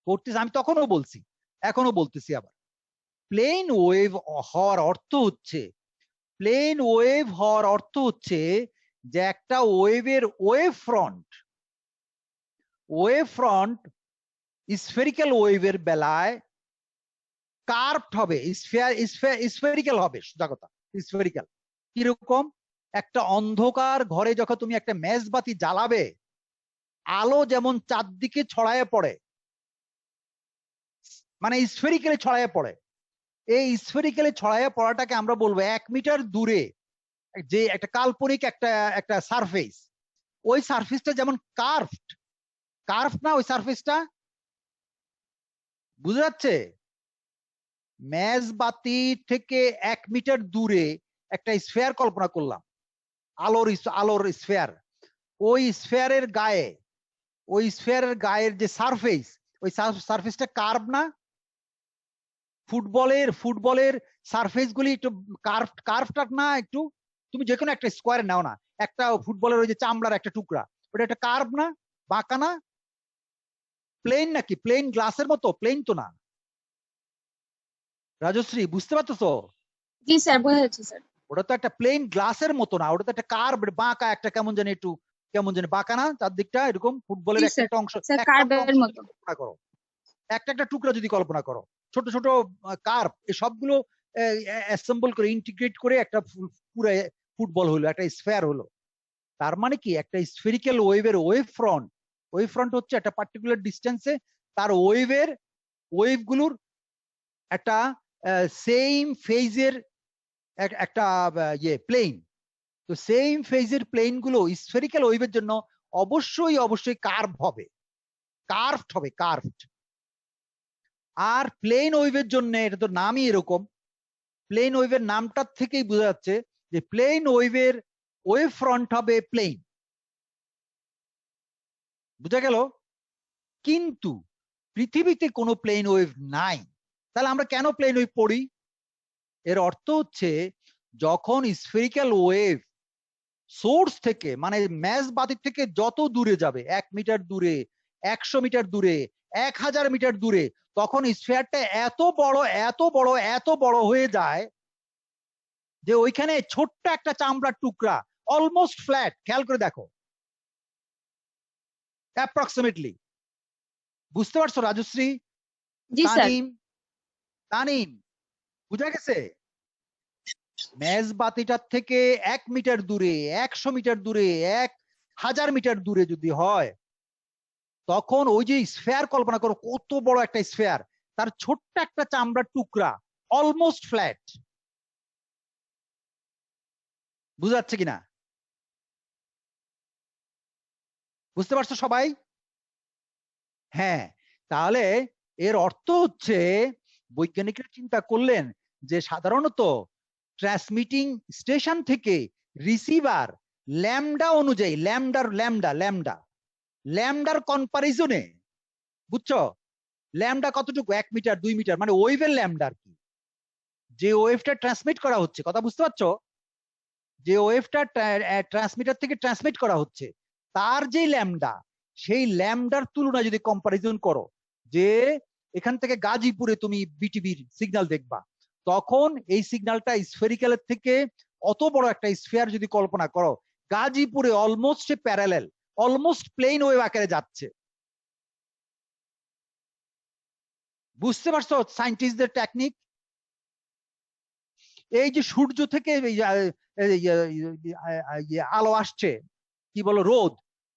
করতেছি, আমি তখনও বলছি, এখনো বলতেছি আবার। প্লেন ওয়েভ হওয়ার অর্থ হচ্ছে, প্লেন ওয়েভ হওয়ার অর্থ হচ্ছে যে একটা ওয়েভের ওয়েভ ফ্রন্ট স্ফেরিক্যাল ওয়েভের বেলায় কার্ভড হবে, স্ফেরিক্যাল হবে, সোজা কথা স্ফেরিক্যাল। কিরকম? একটা অন্ধকার ঘরে যখন তুমি একটা মেজবাতি জ্বালাবে, আলো যেমন চারদিকে ছড়ায় পড়ে, মানে স্ফেরিক্যালি ছড়ায় পড়ে, এই স্ফেরিক্যালি ছড়ায় পড়াটাকে আমরা বলবো 1 মিটার দূরে যে একটা কাল্পনিক একটা সারফেস, ওই সারফেসটা যেমন কার্ভড না, ওই সারফেসটা বুঝা যাচ্ছে? মেজবাতি থেকে 1 মিটার দূরে একটা স্ফেয়ার কল্পনা করলাম, আলোর স্ফেয়ার। ওই স্ফেয়ারের গায়ের যে সারফেস, ওই সারফেসটা কার্ভ না? ফুটবলের সারফেস গুলি একটু কার্ভড না একটু? তুমি যে কোনো একটা স্কোয়ার নাও না, একটা ফুটবলের ওই যে চামড়ার একটা টুকরা, ওটা একটা কার্ভ না, বাঁকা না? প্লেন নাকি? প্লেন গ্লাসের মতো? প্লেন তো না। রাজশ্রী বুঝতে পারতেছো? জি স্যার, বোঝা যাচ্ছে স্যার। ওটা তো একটা প্লেন গ্লাসের মতো না, ওটা তো একটা কার্ভ, বাঁকা একটা, কেমন জানি একটু, কেমন জানি বাঁকা না চারদিকটা এরকম? ফুটবলের জি একটা স্যার, একটা অংশ, স্যার একটা কার্ভের মতো। কল্পনা করো, একটা টুকরা যদি কল্পনা করো, ছোট ছোট কার্ভ, এই সবগুলো অ্যাসেম্বল করে ইন্টিগ্রেট করে একটা পুরো ফুটবল হলো, একটা স্ফেয়ার হলো। তার মানে কি, একটা স্ফেরিক্যাল ওয়েভের ওয়েভ ফ্রন্ট হচ্ছে একটা পার্টিকুলার ডিস্টেন্সে তার ওয়েভগুলোর একটা সেম ফেজের একটা প্লেন। তো সেম ফেজের প্লেন গুলো স্ফেরিক্যাল ওয়েভের জন্য অবশ্যই কার্ভড হবে। আর প্লেন ওয়েভের জন্য, এটা তো নামই এরকম, প্লেন ওয়েভের নামটার থেকেই বোঝা যাচ্ছে যে প্লেন ওয়েভের ওয়েভ ফ্রন্ট হবে প্লেন। বুঝা গেল? কিন্তু পৃথিবীতে কোনো প্লেন ওয়েভ নাই। তাহলে আমরা কেন প্লেন ওয়েভ পড়ি? এর অর্থ হচ্ছে যখন স্ফেরিক্যাল ওয়েভ সোর্স থেকে, মানে মেজবাতি থেকে যত দূরে যাবে, 1 মিটার দূরে, 100 মিটার দূরে, 1000 মিটার দূরে, তখন স্ফেয়ারটা এত বড় হয়ে যায় যে ওইখানে ছোট্ট একটা চামড়ার টুকরা, অলমোস্ট ফ্ল্যাট, খেয়াল করে দেখো, অ্যাপ্রক্সিমেটলি। বুঝতে পারছো রাজশ্রী? জি স্যার। তানিম বুঝা গেছে? মেজবাতিটার থেকে 1 মিটার দূরে, 100 মিটার দূরে, 1000 মিটার দূরে যদি হয়, তখন ওই যে স্ফেয়ার কল্পনা করো, কত বড় একটা স্ফেয়ার, তার ছোট্ট একটা চামড়ার টুকরা, অলমোস্ট ফ্ল্যাট। বুঝাচ্ছে কিনা? বুঝতে পারছো সবাই? হ্যাঁ। তাহলে এর অর্থ হচ্ছে, বৈজ্ঞানিকরা চিন্তা করলেন যে সাধারণত ট্রান্সমিটিং স্টেশন থেকে রিসিভার ল্যামডা অনুযায়ী, ল্যামডার কম্পারিজনে, বুঝছো, ল্যামডা কতটুকু, 1 মিটার 2 মিটার, মানে ওয়েভের ল্যামডা আর কি, যে ওয়েভটা ট্রান্সমিট করা হচ্ছে, কথা বুঝতে পারছো? যে ওয়েভটা ট্রান্সমিটার থেকে ট্রান্সমিট করা হচ্ছে, তার যে ল্যামডা, সেই ল্যামডার তুলনা যদি কম্পারিজন করো, যে এখান থেকে গাজীপুরে তুমি বিটিভির সিগন্যাল দেখবা, তখন এই সিগন্যালটা স্ফেরিক্যালের থেকে অত বড় একটা স্ফেয়ার যদি কল্পনা করো, গাজীপুরে almost parallel, almost plane wave আকারে যাচ্ছে। বুঝতে পারছো সায়েন্টিস্টদের টেকনিক? এই যে সূর্য থেকে আলো আসছে, কি বলো,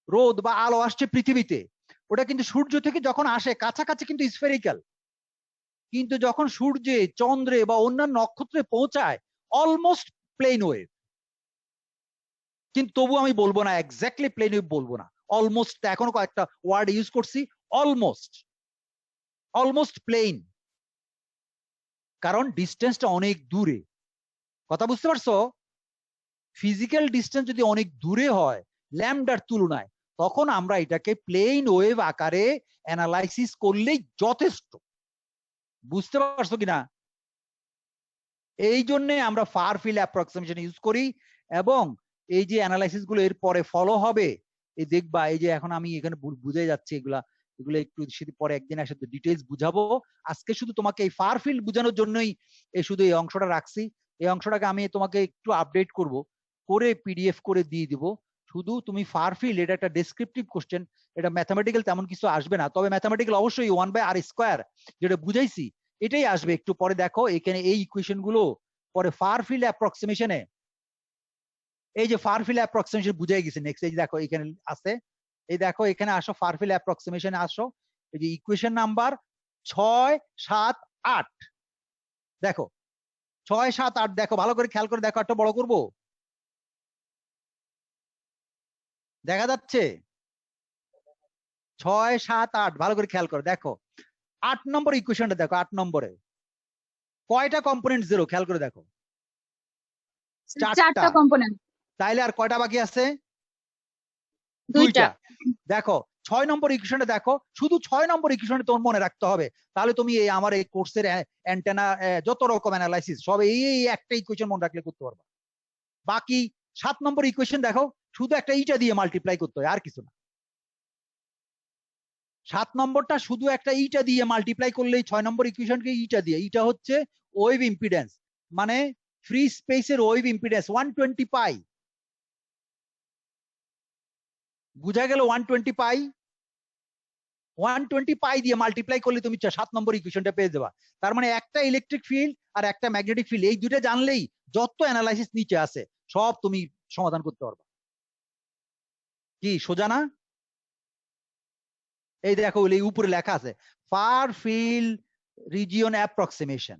রোদ বা আলো আসছে পৃথিবীতে, ওটা কিন্তু সূর্য থেকে যখন আসে কাছাকাছি কিন্তু স্ফেরিক্যাল, কিন্তু যখন সূর্যে, চন্দ্রে বা অন্যান্য নক্ষত্রে পৌঁছায়, অলমোস্ট প্লেন ওয়েভ। কিন্তু তবু আমি বলবো না এক্স্যাক্টলি প্লেন ওয়েভ, বলবো না, অলমোস্ট, এখনো কয়েকটা ওয়ার্ড ইউজ করছি, অলমোস্ট প্লেন, কারণ ডিস্টেন্সটা অনেক দূরে। কথা বুঝতে পারছো? ফিজিক্যাল ডিস্টেন্স যদি অনেক দূরে হয় ল্যামডার তুলনায়, তখন আমরা এটাকে প্লেন ওয়েভ আকারে অ্যানালাইসিস করলেই যথেষ্ট। বুঝতে পারছো কিনা? এই জন্য আমরা ফার ফিল্ড অ্যাপ্রক্সিমেশন ইউজ করি, এবং এই যে অ্যানালাইসিস গুলো এর পরে ফলো হবে, এই দেখবা, এই যে এখন আমি এখানে বুঝে যাচ্ছি এগুলা, এগুলো একটু পরে একদিন এসে ডিটেলস বুঝাবো। আজকে শুধু তোমাকে এই ফার ফিল্ড বোঝানোর জন্যই শুধু এই অংশটা রাখছি। এই অংশটাকে আমি তোমাকে একটু আপডেট করব, করে পিডিএফ করে দিয়ে দিব। শুধু তুমি ফার ফিল্ড, এটা একটা ডেসক্রিপটিভ কোশ্চেন, এটা ম্যাথামেটিক্যাল তেমন কিছু আসবে না, তবে ম্যাথামেটিক্যাল অবশ্যই 1/r² যেটা বুঝাইছি এটাই আসবে একটু পরে। দেখো এখানে এই ইকুয়েশন গুলো পরে ফার ফিল্ড অ্যাপ্রক্সিমেশনে, এই যে ফার ফিল্ড অ্যাপ্রক্সিমেশন বুঝাই গেছে। নেক্সট এই দেখো এখানে আছে, এই দেখো এখানে আসো, ফার ফিল্ড অ্যাপ্রক্সিমেশনে আসো, এই যে ইকুয়েশন নাম্বার 6, 7, 8। দেখো 6, 7, 8 দেখো ভালো করে খেয়াল করে দেখো, একটা বড় করব, দেখা যাচ্ছে 6, 7, 8 ভালো করে খেয়াল করো। দেখো 8 নম্বর ইকুয়েশনটা দেখো, 8 নম্বরে কয়টা কম্পোনেন্ট জিরো খেয়াল করে দেখো, 4টা। কম্পোনেন্ট, তাইলে আর কয়টা বাকি আছে? 2টা। দেখো 6 নম্বর ইকুয়েশনটা দেখো, শুধু 6 নম্বর ইকুয়েশনটা তোমার মনে রাখতে হবে, তাহলে তুমি এই আমার এই কোর্সের অ্যান্টেনা যত রকম অ্যানালাইসিস সব এই একটা ইকুয়েশন মনে রাখলে করতে পারবা। বাকি 7 নম্বর ইকুয়েশন দেখো, শুধু একটা ইটা দিয়ে মাল্টিপ্লাই করতে হয়, আর কিছু না। 7 নম্বরটা শুধু একটা ইটা দিয়ে মাল্টিপ্লাই করলেই 6 নম্বর ইকুয়েশনকে ইটা দিয়ে, ইটা হচ্ছে ওয়েভ ইম্পিডেন্স, মানে ফ্রি স্পেসের ওয়েভ ইম্পিডেন্স 120 পাই। বুঝা গেল? 120 পাই, 120 পাই দিয়ে মাল্টিপ্লাই করলে তুমি 7 নম্বর ইকুয়েশনটা পেয়ে যাবা। তার মানে একটা ইলেকট্রিক ফিল্ড আর একটা ম্যাগনেটিক ফিল্ড, এই দুটো জানলেই যত অ্যানালাইসিস নিচে আছে সব তুমি সমাধান করতে পারবা। কি সোজা না? এই দেখো এই উপরে লেখা আছে ফার ফিল্ড রিজিয়ন অ্যাপ্রক্সিমেশন,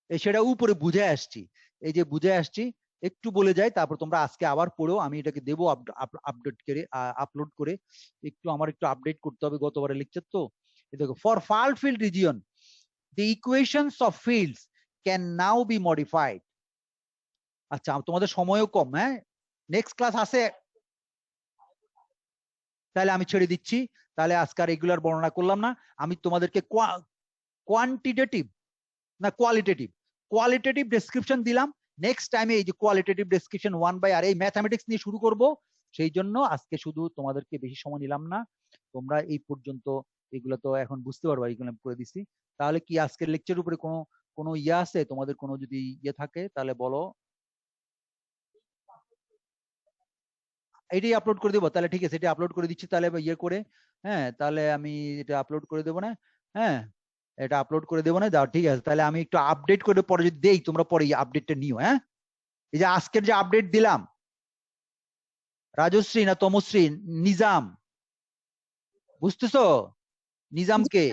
সেটা উপরে বুঝে আসছি, এই যে বুঝে আসছি একটু বলে যাই, তারপর তোমরা আজকে আবার পড়ো। আমি এটাকে দেবো আপডেট করে, আপলোড করে, একটু আমার একটু আপডেট করতে হবে, গতবারে লেকচার তো। দেখো for far field region the equations of fields can now be modified. আচ্ছা তোমাদের সময়ও কম, হ্যাঁ নেক্সট ক্লাস আছে, তাহলে আমি ছেড়ে দিচ্ছি। তাহলে আজকে আর রেগুলার বর্ণনা করলাম না, আমি তোমাদেরকে কোয়ান্টিটেটিভ না কোয়ালিটেটিভ ডেসক্রিপশন দিলাম। নেক্সট টাইমে এই যে কোয়ালিটেটিভ ডেসক্রিপশন 1/r এই ম্যাথামেটিক্স নিয়ে শুরু করব, সেই জন্য আজকে শুধু তোমাদেরকে বেশি সময় নিলাম না। তোমরা এই পর্যন্ত এগুলো তো এখন বুঝতে পারবা, এইগুলো করে দিছি। তাহলে কি আজকের লেকচারের উপরে কোনো ইয়ে আছে তোমাদের? কোনো যদি ইয়ে থাকে তাহলে বলো, এটাই আপলোড করে দেবো। তাহলে ঠিক আছে, এটা আপলোড করে দিচ্ছি তাহলে ইয়ে করে। হ্যাঁ তাহলে আমি এটা আপলোড করে দেবো না, হ্যাঁ এটা আপলোড করে দেবো না, দাও ঠিক আছে। তাহলে আমি একটু আপডেট করে পরে যদি দেই, তোমরা পরে এই আপডেটটা নিও। হ্যাঁ এই যে আজকের যে আপডেট দিলাম, রাজশ্রী না তমশ্রী, নিজাম, বুঝতেছো? নিজামকে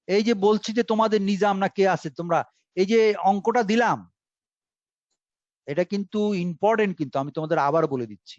এই যে বলছি যে তোমাদের নিজাম না কে আছে, তোমরা এই যে অঙ্কটা দিলাম, এটা কিন্তু ইম্পর্টেন্ট, কিন্তু আমি তোমাদের আবার বলে দিচ্ছি।